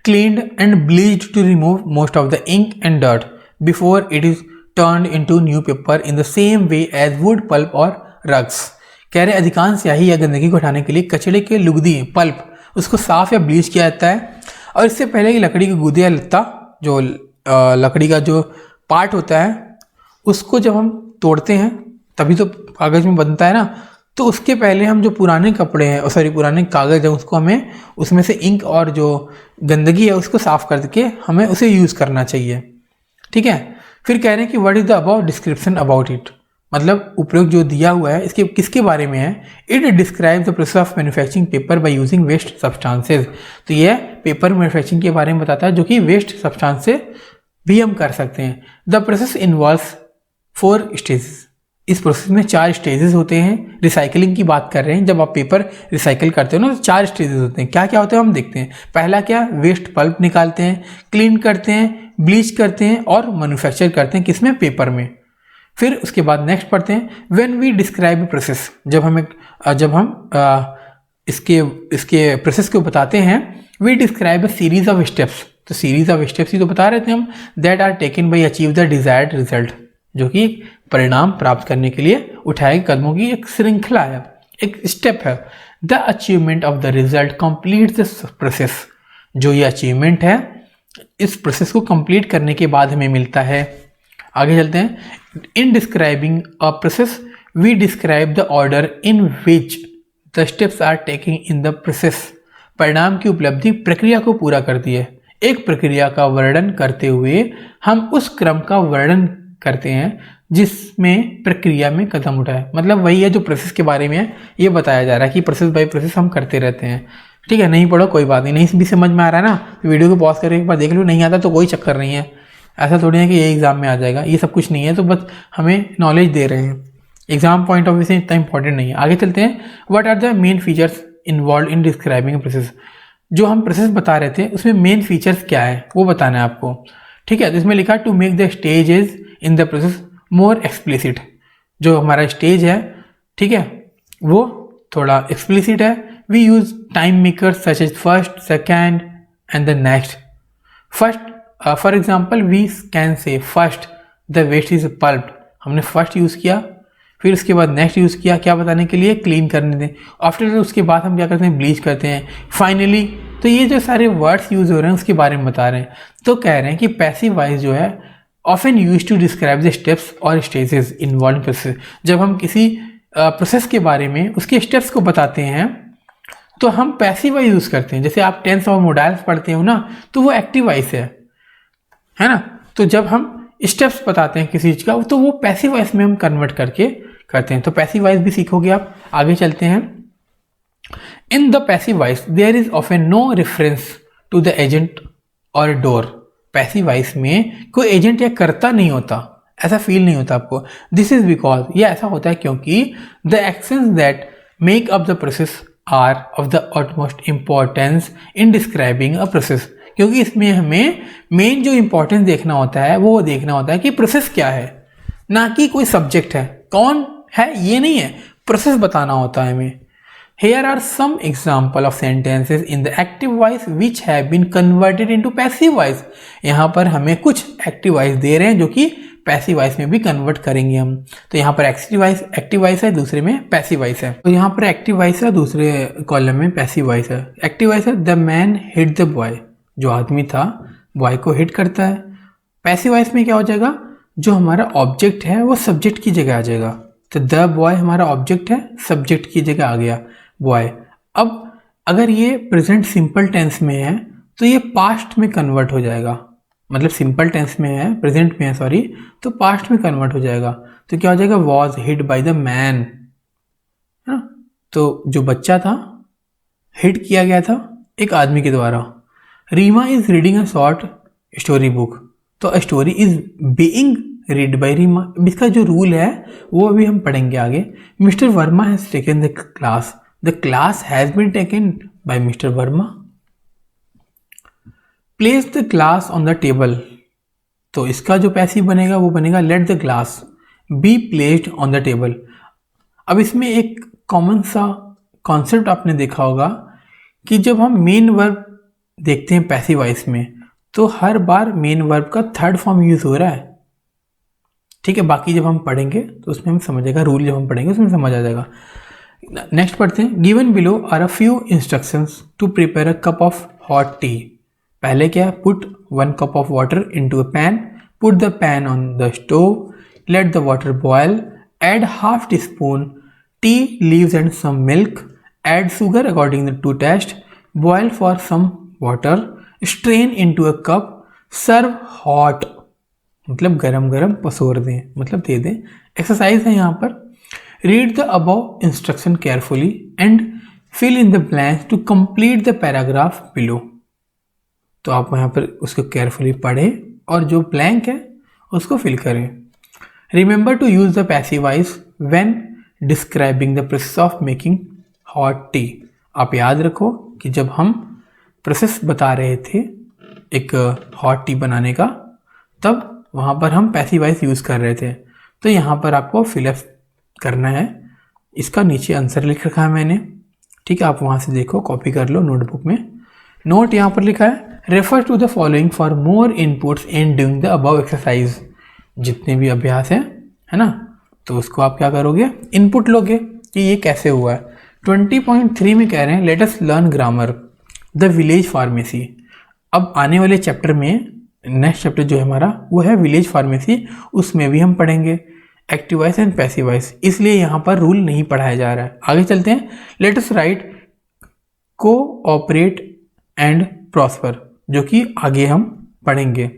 cleaned and bleached to remove most of the ink and dirt before it is turned into new paper in the same way as wood pulp और रग्स। कह रहे अधिकांश स्याही या गंदगी को हटाने के लिए कचड़े के लुगदी पल्प उसको साफ या ब्लीच किया जाता है, और इससे पहले कि लकड़ी की गुदे या लत्ता, जो लकड़ी का जो पार्ट होता है उसको जब हम तोड़ते हैं तभी तो कागज़ में बनता है ना, तो उसके पहले हम जो पुराने कपड़े हैं और सॉरी पुराने कागज़ है उसको हमें उसमें से इंक और जो गंदगी है उसको साफ करके हमें उसे यूज़ करना चाहिए, ठीक है। फिर कह रहे हैं कि what is the about description about it, मतलब उपयोग जो दिया हुआ है इसके किसके बारे में है। It describe the process of manufacturing paper by using waste substances. तो यह पेपर मैन्युफैक्चरिंग के बारे में बताता है, जो कि वेस्ट सब्सटेंस से भी हम कर सकते हैं। The process involves 4 stages. इस प्रोसेस में 4 स्टेजेस होते हैं। रिसाइकलिंग की बात कर रहे हैं, जब आप पेपर रिसाइकिल करते हो ना तो 4 स्टेजेस होते हैं। क्या क्या होते हैं हम देखते हैं। पहला क्या, वेस्ट पल्प निकालते हैं, क्लीन करते हैं, ब्लीच करते हैं और मैन्युफैक्चर करते हैं किसमें, पेपर में। फिर उसके बाद नेक्स्ट पढ़ते हैं व्हेन वी डिस्क्राइब प्रोसेस। जब हम इसके प्रोसेस को बताते हैं, we describe a series of steps. तो सीरीज ऑफ स्टेप्स ही तो बता रहे थे हम, that are taken by achieve the desired result, जो कि परिणाम प्राप्त करने के लिए उठाए कदमों की एक श्रृंखला है, एक स्टेप है। The achievement of the result complete the process. जो ये अचीवमेंट है इस प्रोसेस को कंप्लीट करने के बाद हमें मिलता है। आगे चलते हैं। In describing a process we describe the order in which the steps are taking in the process. परिणाम की उपलब्धि प्रक्रिया को पूरा करती है। एक प्रक्रिया का वर्णन करते हुए हम उस क्रम का वर्णन करते हैं जिसमें प्रक्रिया में कदम उठाए। मतलब वही है जो प्रोसेस के बारे में है, ये बताया जा रहा है कि प्रोसेस बाय प्रोसेस हम करते रहते हैं, ठीक है। नहीं पढ़ो कोई बात नहीं भी समझ में आ रहा है ना, वीडियो को पॉज करके एक बार देख लो, नहीं आता तो कोई चक्कर नहीं है। ऐसा थोड़ी है कि ये एग्जाम में आ जाएगा, ये सब कुछ नहीं है, तो बस हमें नॉलेज दे रहे हैं, एग्जाम पॉइंट ऑफ व्यू से इतना इंपॉर्टेंट नहीं है। आगे चलते हैं। What are the main features involve in describing process. जो हम प्रोसेस बता रहे थे उसमें मेन फीचर्स क्या है वो बताना है आपको, ठीक है। तो इसमें लिखा to make the stages in the process more explicit. जो हमारा स्टेज है, ठीक है, वो थोड़ा एक्सप्लिसिट है। We use time makers such as first, second and the next. First for example we can say first the waste is pulped. हमने first use किया, फिर उसके बाद नेक्स्ट यूज़ किया, क्या बताने के लिए, क्लीन करने दें। आफ्टर उसके बाद हम क्या करते हैं, ब्लीच करते हैं। फाइनली तो ये जो सारे वर्ड्स यूज हो रहे हैं उसके बारे में बता रहे हैं। तो कह रहे हैं कि पैसिव वॉइस जो है often use to describe the steps और स्टेजेस इन्वॉल्व प्रोसेस। जब हम किसी प्रोसेस के बारे में उसके स्टेप्स को बताते हैं तो हम पैसिव वॉइस यूज करते हैं। जैसे आप टेंस और मोडाइल्स पढ़ते हो ना, तो वो एक्टिव वॉइस है ना। तो जब हम स्टेप्स बताते हैं किसी चीज का तो वो पैसिव वॉइस में हम कन्वर्ट करके करते हैं। तो पैसिव वॉइस भी सीखोगे आप। आगे चलते हैं। In the passive voice there is often no reference to the agent or doer. Passive voice में कोई एजेंट या कर्ता नहीं होता, ऐसा फील नहीं होता आपको। दिस इज बिकॉज, ये ऐसा होता है क्योंकि the actions that make up the process are of the utmost importance in describing a process. क्योंकि इसमें हमें मेन जो इंपॉर्टेंस देखना होता है वो देखना होता है कि प्रोसेस क्या है, ना कि कोई सब्जेक्ट है, कौन है ये नहीं है, प्रोसेस बताना होता है हमें। Here are some example of sentences in the active voice which have been converted into passive voice। यहाँ पर हमें कुछ एक्टिव वॉइस दे रहे हैं जो कि पैसिव वॉइस में भी कन्वर्ट करेंगे हम। तो यहाँ पर एक्टिव वॉइस है, दूसरे में पैसिव वॉइस है। तो यहाँ पर एक्टिव वॉइस है, दूसरे कॉलम में पैसिव वॉइस है। एक्टिव वॉइस है the man hit the boy, जो आदमी था बॉय को हिट करता है। पैसिव वॉइस में क्या हो जाएगा, जो हमारा ऑब्जेक्ट है वो सब्जेक्ट की जगह आ जाएगा। तो द बॉय हमारा ऑब्जेक्ट है, सब्जेक्ट की जगह आ गया बॉय। अब अगर ये प्रेजेंट सिंपल टेंस में है तो ये पास्ट में कन्वर्ट हो जाएगा, मतलब सिंपल टेंस में है, प्रेजेंट में है सॉरी, तो पास्ट में कन्वर्ट हो जाएगा। तो क्या हो जाएगा, was hit by the man, है ना। तो जो बच्चा था हिट किया गया था एक आदमी के द्वारा। Reema is reading a short story book, तो a story is being read by Reema. इसका जो रूल है वो अभी हम पढ़ेंगे आगे। Mister Verma has taken the class, the class has been taken by mister Verma. Place the glass on the table, तो इसका जो पैसिव बनेगा वो बनेगा let the glass be placed on the table. अब इसमें एक कॉमन सा कॉन्सेप्ट आपने देखा होगा कि जब हम मेन वर्ब देखते हैं पैसिव वॉइस में तो हर बार मेन वर्ब का थर्ड फॉर्म यूज हो रहा है, ठीक है। बाकी जब हम पढ़ेंगे तो उसमें हम समझेगा, रूल जब हम पढ़ेंगे उसमें समझ आ जाएगा। नेक्स्ट पढ़ते हैं। Given below are a few instructions to prepare a cup of hot tea. पहले क्या है, put 1 cup of water into a pan, put the pan on the stove, let the water boil, add half teaspoon tea leaves and some milk, add sugar according to taste, boil for some water, strain into a cup, serve hot, मतलब गरम गरम पसोर दें, मतलब दे दें। Exercise है यहाँ पर, read the above instruction carefully and fill in the blanks to complete the paragraph below. तो आप यहाँ पर उसको केयरफुली पढ़ें और जो ब्लैंक है उसको फिल करें। Remember to use the passive voice when describing the process of making hot tea. आप याद रखो कि जब हम प्रोसेस बता रहे थे एक हॉट टी बनाने का, तब वहाँ पर हम पैसिव वॉइस यूज़ कर रहे थे। तो यहाँ पर आपको फिलअप करना है। इसका नीचे आंसर लिख रखा है मैंने, ठीक है। आप वहाँ से देखो, कॉपी कर लो नोटबुक में। नोट यहाँ पर लिखा है, refer to the following for more inputs in doing the above exercise. जितने भी अभ्यास हैं, है ना, तो उसको आप क्या करोगे, इनपुट लोगे कि ये कैसे हुआ है। 20.3 में कह रहे हैं let us learn grammar the village pharmacy. अब आने वाले चैप्टर में, नेक्स्ट चैप्टर जो है हमारा वो है विलेज फार्मेसी, उसमें भी हम पढ़ेंगे active voice and passive voice, इसलिए यहाँ पर रूल नहीं पढ़ाया जा रहा है। आगे चलते हैं। Let us right cooperate and prosper, जो कि आगे हम पढ़ेंगे।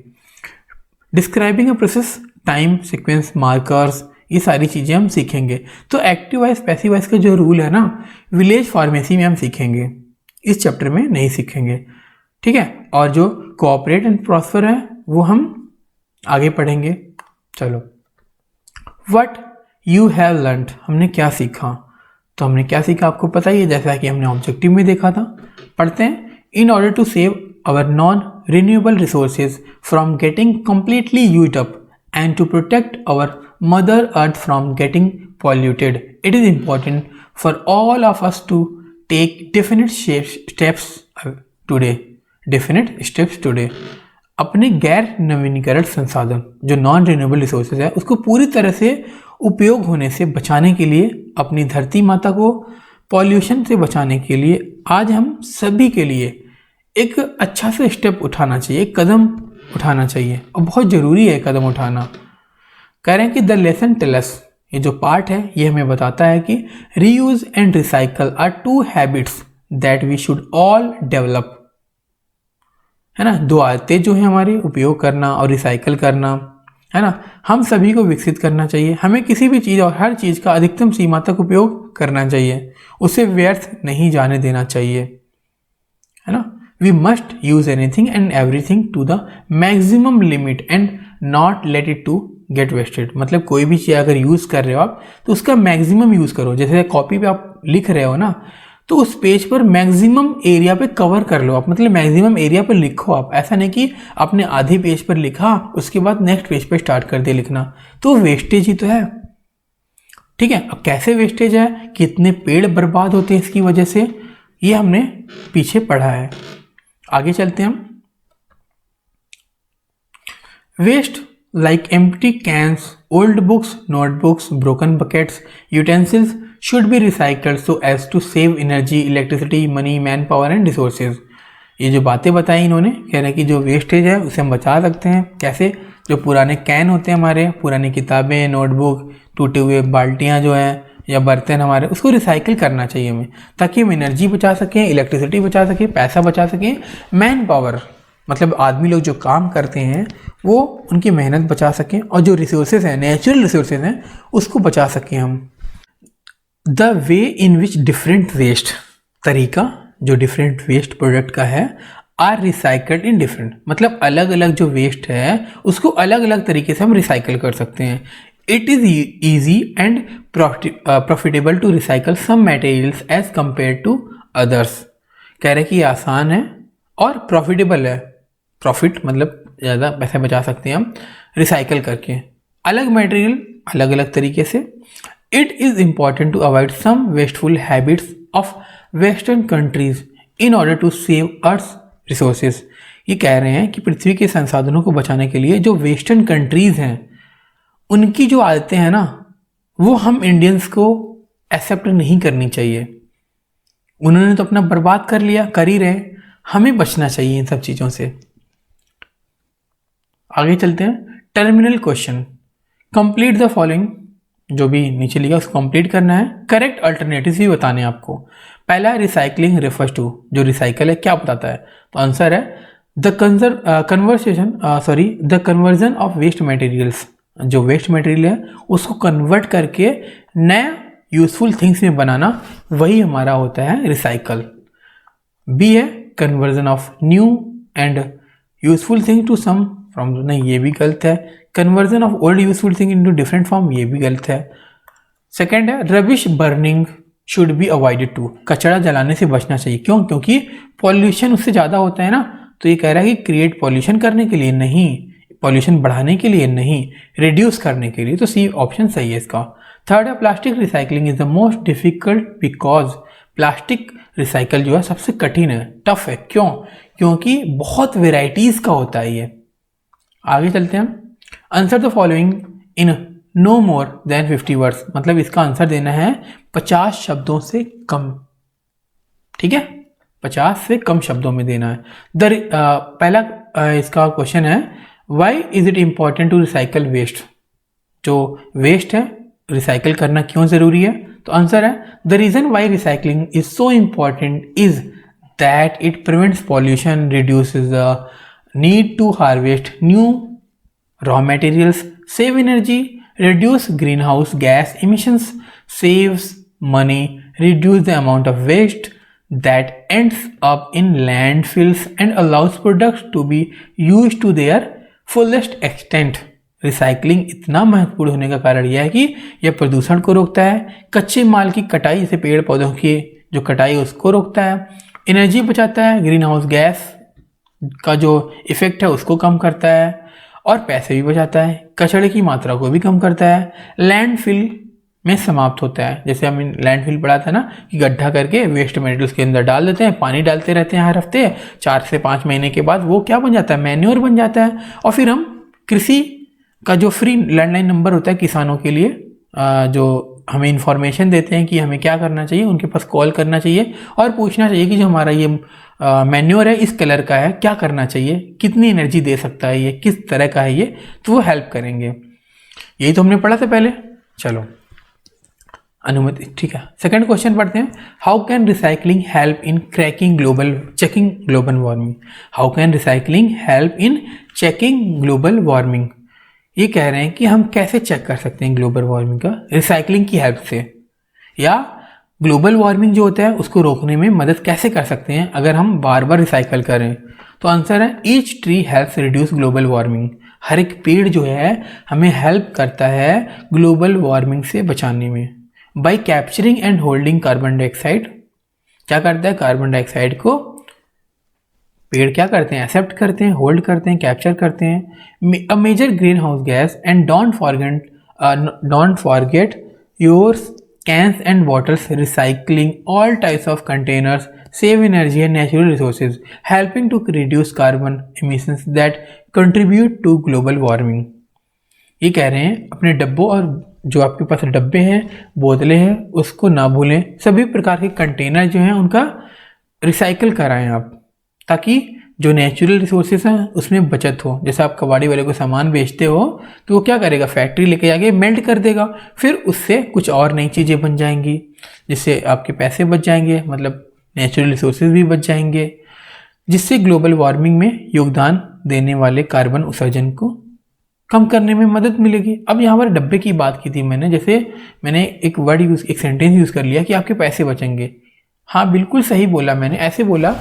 Describing a process, time sequence, markers, ये सारी चीज़ें हम सीखेंगे। तो एक्टिव वॉइस पैसिव वॉइस का जो रूल है ना, विलेज फार्मेसी में हम सीखेंगे, इस चैप्टर में नहीं सीखेंगे, ठीक है। और जो कोऑपरेट एंड प्रॉस्पर है वो हम आगे पढ़ेंगे। चलो, व्हाट यू हैव लर्नड, हमने क्या सीखा। तो हमने क्या सीखा आपको पता ही है, जैसा कि हमने ऑब्जेक्टिव में देखा था। पढ़ते हैं। In order to save our non-renewable resources from getting completely used up and to protect our Mother Earth from getting polluted, it is important for all of us to take definite steps today. Definite steps today. अपने गैर नवीनीकरण संसाधन, जो non renewable resources है, उसको पूरी तरह से उपयोग होने से बचाने के लिए, अपनी धरती माता को पॉल्यूशन से बचाने के लिए आज हम सभी के लिए एक अच्छा सा स्टेप उठाना चाहिए, एक कदम उठाना चाहिए और बहुत ज़रूरी है कदम उठाना। कह रहे हैं कि द लेसन टेलस, ये जो पार्ट है ये हमें बताता है कि reuse and recycle are two habits that we should all develop, है ना। दो आदतें जो है हमारी, उपयोग करना और रिसाइकल करना, है ना, हम सभी को विकसित करना चाहिए। हमें किसी भी चीज़ और हर चीज़ का अधिकतम सीमा तक उपयोग करना चाहिए, उसे व्यर्थ नहीं जाने देना चाहिए, है ना। We must use anything and everything to the maximum limit and not let it to get wasted. मतलब कोई भी चीज़ अगर यूज़ कर रहे हो आप तो उसका मैक्सिमम यूज़ करो। जैसे कॉपी पे आप लिख रहे हो ना, तो उस पेज पर मैक्सिमम एरिया पे कवर कर लो आप, मतलब मैक्सिमम एरिया पर लिखो आप। ऐसा नहीं कि आपने आधे पेज पर लिखा उसके बाद नेक्स्ट पेज पर स्टार्ट कर दिया लिखना, तो वेस्टेज ही तो है। ठीक है, अब कैसे वेस्टेज है, कितने पेड़ बर्बाद होते हैं इसकी वजह से, ये हमने पीछे पढ़ा है। आगे चलते हैं हम। Waste like empty cans, old books, notebooks, broken buckets, utensils should be recycled so as to save energy, electricity, money, manpower and resources। ये जो बातें बताई इन्होंने, कह रहे हैं कि जो वेस्टेज है उसे हम बचा सकते हैं। कैसे? जो पुराने कैन होते हैं हमारे, पुरानी किताबें, नोटबुक, टूटे हुए बाल्टियाँ जो हैं या बर्तन हमारे, उसको रिसाइकिल करना चाहिए हमें, ताकि हम एनर्जी बचा सकें, इलेक्ट्रिसिटी बचा सकें, पैसा बचा सकें, मैन पावर मतलब आदमी लोग जो काम करते हैं वो उनकी मेहनत बचा सकें, और जो रिसोर्सेज हैं, नेचुरल रिसोर्सेज हैं, उसको बचा सकें हम। The way in which different waste, तरीका जो डिफरेंट वेस्ट प्रोडक्ट का है, आर रिसाइकल्ड इन डिफरेंट, मतलब अलग अलग जो वेस्ट है उसको अलग अलग तरीके से हम रिसाइकल कर सकते हैं। It is easy and profitable to recycle some materials as compared to others. कह रहे कि ये आसान है और प्रॉफिटेबल है, प्रॉफिट मतलब ज़्यादा पैसे बचा सकते हैं हम रिसाइकल करके अलग मटेरियल अलग अलग तरीके से। It is important to avoid some wasteful habits of western countries in order to save earth resources. ये कह रहे हैं कि पृथ्वी के संसाधनों को बचाने के लिए जो वेस्टर्न कंट्रीज़ हैं उनकी जो आदतें हैं ना, वो हम इंडियंस को एक्सेप्ट नहीं करनी चाहिए। उन्होंने तो अपना बर्बाद कर लिया, कर ही रहे, हमें बचना चाहिए इन सब चीज़ों से। आगे चलते हैं। Terminal question, complete the following, जो भी नीचे लिखा उसको कंप्लीट करना है। करेक्ट अल्टरनेटिव भी बताने हैं आपको। पहला रिसाइकलिंग रेफर्स टू, जो रिसाइकल है क्या बताता है, तो आंसर है the conversion of waste materials, जो वेस्ट मटेरियल है उसको कन्वर्ट करके नया यूजफुल थिंग्स में बनाना, वही हमारा होता है रिसाइकल। बी है conversion of new and useful thing to some from, नहीं ये भी गलत है। Conversion of old useful thing into different form, ये भी गलत है। सेकंड है rubbish burning should be avoided to, कचरा जलाने से बचना चाहिए। क्यों? क्योंकि पॉल्यूशन उससे ज़्यादा होता है ना, तो ये कह रहा है कि क्रिएट पॉल्यूशन करने के लिए नहीं, पॉल्यूशन बढ़ाने के लिए नहीं, रिड्यूस करने के लिए, तो सी ऑप्शन सही है इसका। थर्ड है plastic recycling is the most difficult because, plastic recycle जो है सबसे कठिन है, टफ है। क्यों? क्योंकि बहुत वेराइटीज़ का होता है ये। आगे चलते हैं हम। Answer the following in no more than 50 words, मतलब इसका आंसर देना है 50 शब्दों से कम। ठीक है, 50 से कम शब्दों में देना है। पहला इसका क्वेश्चन है why is it important to recycle waste, जो वेस्ट है रिसाइकल करना क्यों ज़रूरी है, तो आंसर है the reason why recycling is so important is that it prevents pollution, reduces the need to harvest new raw materials, save energy, reduce greenhouse gas emissions, saves money, reduce the amount of waste that ends up in landfills and allows products to be used to their fullest extent। Recycling इतना महत्वपूर्ण होने का कारण यह है कि यह प्रदूषण को रोकता है, कच्चे माल की कटाई, जैसे पेड़ पौधों की जो कटाई उसको रोकता है, एनर्जी बचाता है, ग्रीन हाउस गैस का जो इफेक्ट है उसको कम करता है, और पैसे भी बचाता है, कचरे की मात्रा को भी कम करता है, लैंडफिल में समाप्त होता है। जैसे हम लैंडफिल पढ़ा था ना कि गड्ढा करके वेस्ट मटेरियल्स के अंदर डाल देते हैं, पानी डालते रहते हैं हर हफ्ते, 4 से 5 महीने के बाद वो क्या बन जाता है, मैन्योर बन जाता है। और फिर हम कृषि का जो फ्री लैंडलाइन नंबर होता है किसानों के लिए, जो हमें इन्फॉर्मेशन देते हैं कि हमें क्या करना चाहिए, उनके पास कॉल करना चाहिए और पूछना चाहिए कि जो हमारा ये मैन्योर है इस कलर का है, क्या करना चाहिए, कितनी एनर्जी दे सकता है ये, किस तरह का है ये, तो वो हेल्प करेंगे। यही तो हमने पढ़ा था पहले। चलो अनुमति, ठीक है। सेकंड क्वेश्चन पढ़ते हैं। How can recycling help in checking global warming? How can recycling help in checking global warming? ये कह रहे हैं कि हम कैसे चेक कर सकते हैं ग्लोबल वार्मिंग का रिसाइकलिंग की हेल्प से, या ग्लोबल वार्मिंग जो होता है उसको रोकने में मदद कैसे कर सकते हैं अगर हम बार बार रिसाइकल करें। तो आंसर है each tree helps reduce global warming. हर एक पेड़ जो है हमें हेल्प करता है ग्लोबल वार्मिंग से बचाने में। Bye capturing and holding carbon dioxide, क्या करता है, कार्बन डाइऑक्साइड को पेड़ क्या करते हैं, एक्सेप्ट करते हैं, होल्ड करते हैं, कैप्चर करते हैं। A major green house gas and don't forget your cans and bottles, recycling all types of containers, save energy and natural resources, helping to reduce carbon emissions that contribute to global warming. ये कह रहे हैं अपने डब्बों और जो आपके पास डब्बे हैं, बोतलें हैं, उसको ना भूलें। सभी प्रकार के कंटेनर जो हैं उनका रिसाइकल कराएं आप, ताकि जो नेचुरल रिसोर्सेज हैं उसमें बचत हो। जैसे आप कबाड़ी वाले को सामान बेचते हो तो वो क्या करेगा, फैक्ट्री लेके जाके मेल्ट कर देगा, फिर उससे कुछ और नई चीज़ें बन जाएंगी, जिससे आपके पैसे बच जाएंगे, मतलब नेचुरल रिसोर्सेज भी बच जाएंगे, जिससे ग्लोबल वार्मिंग में योगदान देने वाले कार्बन उत्सर्जन को कम करने में मदद मिलेगी। अब यहाँ पर डब्बे की बात की थी मैंने, जैसे मैंने एक सेंटेंस यूज़ कर लिया कि आपके पैसे बचेंगे। हाँ बिल्कुल सही बोला मैंने, ऐसे बोला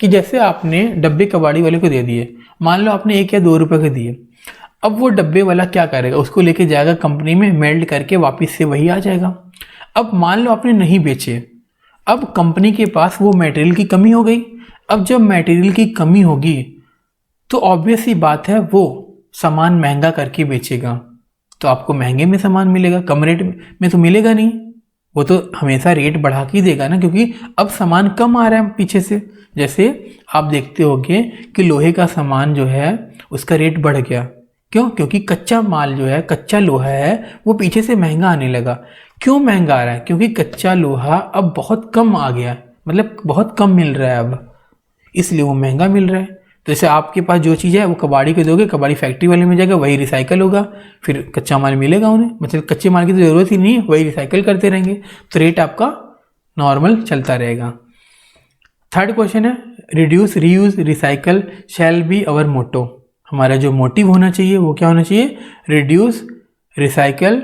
कि जैसे आपने डब्बे कबाड़ी वाले को दे दिए, मान लो आपने 1 या 2 रुपए के दिए, अब वो डब्बे वाला क्या करेगा, उसको लेके जाएगा कंपनी में, मेल्ट करके वापस से वही आ जाएगा। अब मान लो आपने नहीं बेचे, अब कंपनी के पास वो मटेरियल की कमी हो गई। अब जब मटेरियल की कमी होगी तो ऑब्वियस ही बात है वो सामान महंगा करके बेचेगा, तो आपको महंगे में सामान मिलेगा, कम रेट में तो मिलेगा नहीं। वो तो हमेशा रेट बढ़ा के ही देगा ना, क्योंकि अब सामान कम आ रहा है पीछे से। जैसे आप देखते होंगे कि लोहे का सामान जो है उसका रेट बढ़ गया, क्यों? क्योंकि कच्चा माल जो है, कच्चा लोहा है, वो पीछे से महंगा आने लगा। क्यों महंगा आ रहा है? क्योंकि कच्चा लोहा अब बहुत कम आ गया, मतलब बहुत कम मिल रहा है अब, इसलिए वो महंगा मिल रहा है। तो जैसे आपके पास जो चीज़ है वो कबाड़ी को दोगे, कबाड़ी फैक्ट्री वाले में जाएगा, वही रिसाइकल होगा, फिर कच्चा माल मिलेगा उन्हें, मतलब कच्चे माल की तो ज़रूरत ही नहीं है, वही रिसाइकल करते रहेंगे, तो रेट आपका नॉर्मल चलता रहेगा। थर्ड क्वेश्चन है, reduce reuse recycle shall be our motto. हमारा जो मोटिव होना चाहिए वो क्या होना चाहिए, रिड्यूस, रिसाइकल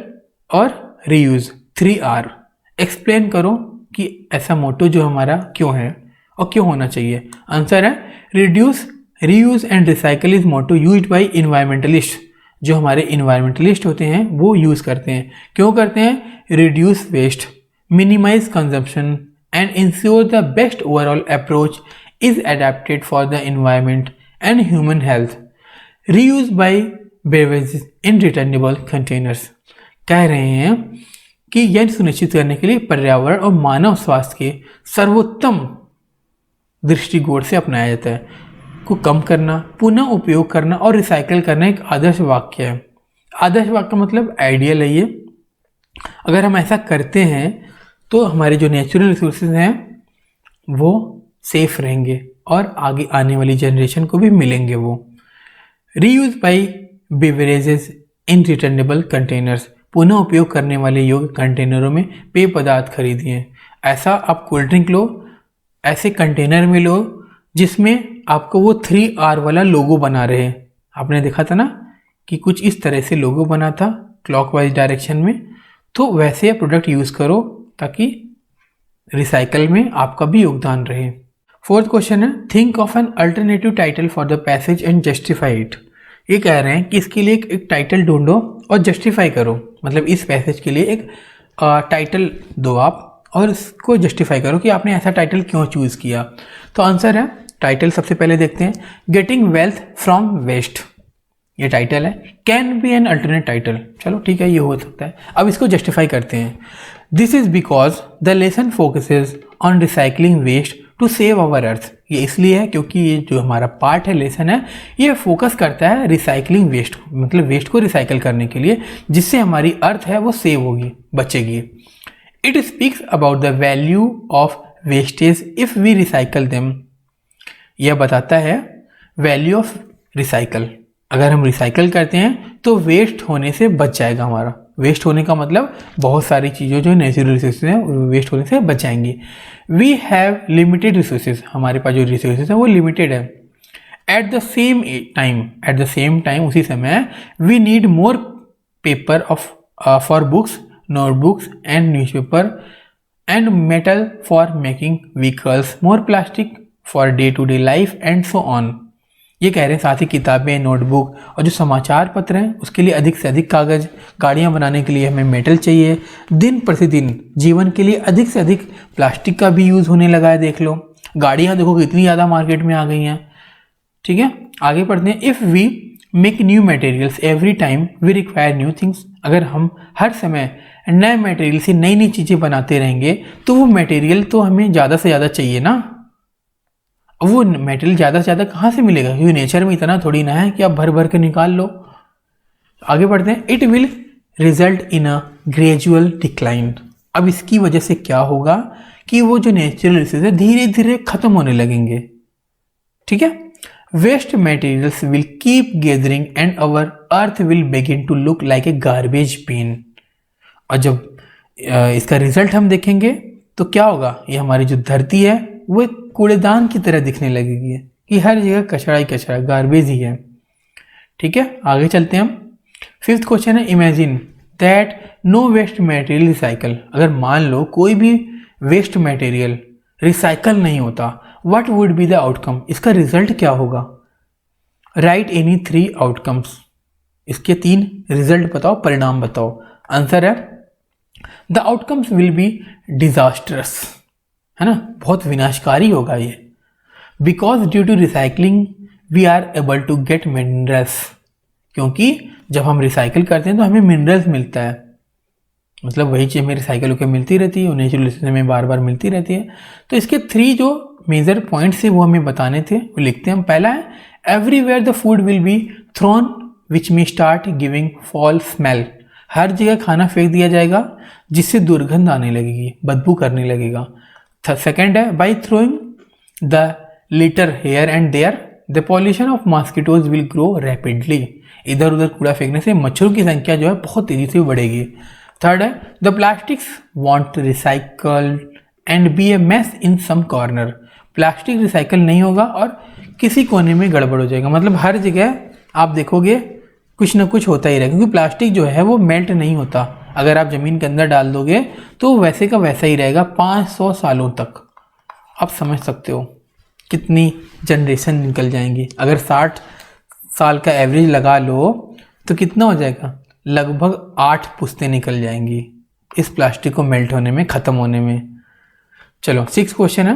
और रीयूज, 3R। एक्सप्लेन करो कि ऐसा मोटो जो हमारा क्यों है और क्यों होना चाहिए। आंसर है reduce, reuse and recycle is motto used by environmentalist. जो हमारे इन्वायरमेंटलिस्ट होते हैं वो यूज़ करते हैं। क्यों करते हैं? Reduce waste, minimize consumption and ensure the best overall approach is adapted for the environment and human health. Reuse by beverages in returnable containers. कह रहे हैं कि यह सुनिश्चित करने के लिए पर्यावरण और मानव स्वास्थ्य के सर्वोत्तम दृष्टिकोण से अपनाया जाता है को कम करना, पुनः उपयोग करना और रिसाइकल करना एक आदर्श वाक्य है। आदर्श वाक्य मतलब आइडियल है ये। अगर हम ऐसा करते हैं तो हमारे जो नेचुरल रिसोर्सेज हैं वो सेफ रहेंगे और आगे आने वाली जनरेशन को भी मिलेंगे वो। Reuse by beverages in returnable containers. पुनः उपयोग करने वाले योग्य कंटेनरों में पेय पदार्थ खरीदिए। ऐसा आप कोल्ड ड्रिंक लो, ऐसे कंटेनर में लो जिसमें आपको वो 3R वाला लोगो बना रहे। आपने देखा था ना कि कुछ इस तरह से लोगो बना था क्लॉकवाइज डायरेक्शन में, तो वैसे प्रोडक्ट यूज़ करो ताकि रिसाइकल में आपका भी योगदान रहे। फोर्थ क्वेश्चन है, think of an alternative title for the passage and justify it. ये कह रहे हैं कि इसके लिए एक टाइटल ढूंढो और जस्टिफाई करो, मतलब इस पैसेज के लिए एक टाइटल दो आप और इसको जस्टिफाई करो कि आपने ऐसा टाइटल क्यों चूज़ किया। तो आंसर है, टाइटल सबसे पहले देखते हैं, गेटिंग वेल्थ फ्रॉम वेस्ट। ये टाइटल है, can be an alternate title. चलो ठीक है, ये हो सकता है। अब इसको जस्टिफाई करते हैं। This is because the lesson focuses on recycling waste to save our earth. ये इसलिए है क्योंकि ये जो हमारा पार्ट है, लेसन है, ये फोकस करता है रिसाइकलिंग वेस्ट, मतलब वेस्ट को रिसाइकल करने के लिए, जिससे हमारी अर्थ है वो सेव होगी, बचेगी। It speaks about the value of wastage if we recycle them. यह बताता है वैल्यू ऑफ रिसाइकल, अगर हम रिसाइकल करते हैं तो वेस्ट होने से बच जाएगा हमारा। वेस्ट होने का मतलब बहुत सारी चीज़ें जो नेचुरल रिसोर्सेज हैं वेस्ट होने से बच जाएंगी। वी हैव लिमिटेड रिसोर्सेज, हमारे पास जो रिसोर्सेज हैं वो लिमिटेड है। एट द सेम टाइम उसी समय we need more paper of for books, notebooks and newspaper and metal for making vehicles, more plastic for day to day life and so on. ये कह रहे हैं साथ ही किताबें, नोटबुक और जो समाचार पत्र हैं उसके लिए अधिक से अधिक कागज़, गाड़ियाँ बनाने के लिए हमें मेटल चाहिए, दिन प्रतिदिन जीवन के लिए अधिक से अधिक प्लास्टिक का भी यूज़ होने लगा है। देख लो गाड़ियाँ देखो कितनी ज़्यादा मार्केट में आ गई हैं। ठीक है, आगे पढ़ते हैं। If we make new materials every time we require new things, अगर हम हर समय नए मटेरियल से नई नई चीज़ें बनाते रहेंगे तो वो मटेरियल तो हमें ज़्यादा से ज़्यादा चाहिए ना। वो मटेरियल ज़्यादा से ज़्यादा कहाँ से मिलेगा, क्योंकि नेचर में इतना थोड़ी ना है कि आप भर भर के निकाल लो। आगे बढ़ते हैं। It will result in a gradual decline, अब इसकी वजह से क्या होगा कि वो जो नेचुरल रिसोर्सेज है धीरे धीरे खत्म होने लगेंगे। ठीक है, waste materials will keep gathering and our earth will begin to look like a garbage bin. और जब इसका रिजल्ट हम देखेंगे तो क्या होगा, ये हमारी जो धरती है वो एक कूड़ेदान की तरह दिखने लगेगी कि हर जगह कचरा ही कचरा, गार्बेज ही है। ठीक है, आगे चलते हैं हम। फिफ्थ क्वेश्चन है, imagine that no waste material recycle, अगर मान लो कोई भी वेस्ट मटेरियल रिसाइकल नहीं होता, what would be the outcome, इसका रिजल्ट क्या होगा। राइट एनी 3 आउटकम्स, इसके 3 रिजल्ट बताओ, परिणाम बताओ। आंसर है the outcomes will be disastrous, है ना, बहुत विनाशकारी होगा ये। Because due to recycling we are able to get minerals, क्योंकि जब हम रिसाइकिल करते हैं तो हमें मिनरल्स मिलता है, मतलब वही चीज़ हमें रिसाइकिल होकर मिलती रहती है, नेचुरल रिसोर्सेज में बार बार मिलती रहती है। तो इसके 3 जो मेजर पॉइंट्स थे वो हमें बताने थे, वो लिखते हैं हम। पहला है everywhere the food will be thrown which may start giving foul smell, हर जगह खाना फेंक दिया जाएगा जिससे दुर्गंध आने लगेगी, बदबू करने लगेगा। सेकेंड है by throwing the litter here and there the pollution of mosquitoes will grow rapidly, इधर उधर कूड़ा फेंकने से मच्छरों की संख्या जो है बहुत तेजी से बढ़ेगी। थर्ड है the plastics won't recycle and be a mess in some corner, plastic recycle नहीं होगा और किसी कोने में गड़बड़ हो जाएगा, मतलब हर जगह आप देखोगे कुछ ना कुछ होता ही रहेगा, क्योंकि प्लास्टिक जो है वो मेल्ट नहीं होता, अगर आप ज़मीन के अंदर डाल दोगे तो वैसे का वैसा ही रहेगा 500 सालों तक। आप समझ सकते हो कितनी जनरेशन निकल जाएंगी, अगर 60 साल का एवरेज लगा लो तो कितना हो जाएगा, लगभग 8 पुश्तें निकल जाएंगी इस प्लास्टिक को मेल्ट होने में, ख़त्म होने में। चलो 6 क्वेश्चन है,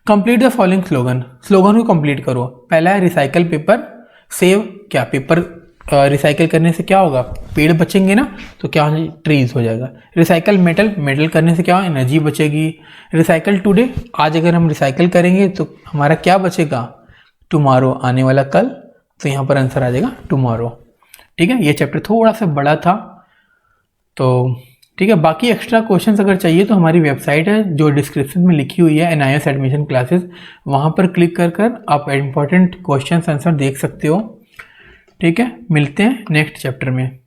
complete the following slogan, slogan को कंप्लीट करो। पहला है रिसाइकल पेपर सेव, क्या पेपर रिसाइकल करने से क्या होगा, पेड़ बचेंगे ना, तो क्या हो, ट्रीज हो जाएगा। रिसाइकल मेटल, मेटल करने से क्या हो, एनर्जी बचेगी। रिसाइकल टुडे, आज अगर हम रिसाइकल करेंगे तो हमारा क्या बचेगा, टुमारो, आने वाला कल, तो यहाँ पर आंसर आ जाएगा टुमारो। ठीक है, ये चैप्टर थोड़ा सा बड़ा था तो ठीक है, बाकी एक्स्ट्रा क्वेश्चंस अगर चाहिए तो हमारी वेबसाइट है जो डिस्क्रिप्शन में लिखी हुई है, NIS एडमिशन क्लासेस, वहाँ पर क्लिक कर आप इम्पोर्टेंट क्वेश्चंस आंसर देख सकते हो। ठीक है, मिलते हैं नेक्स्ट चैप्टर में।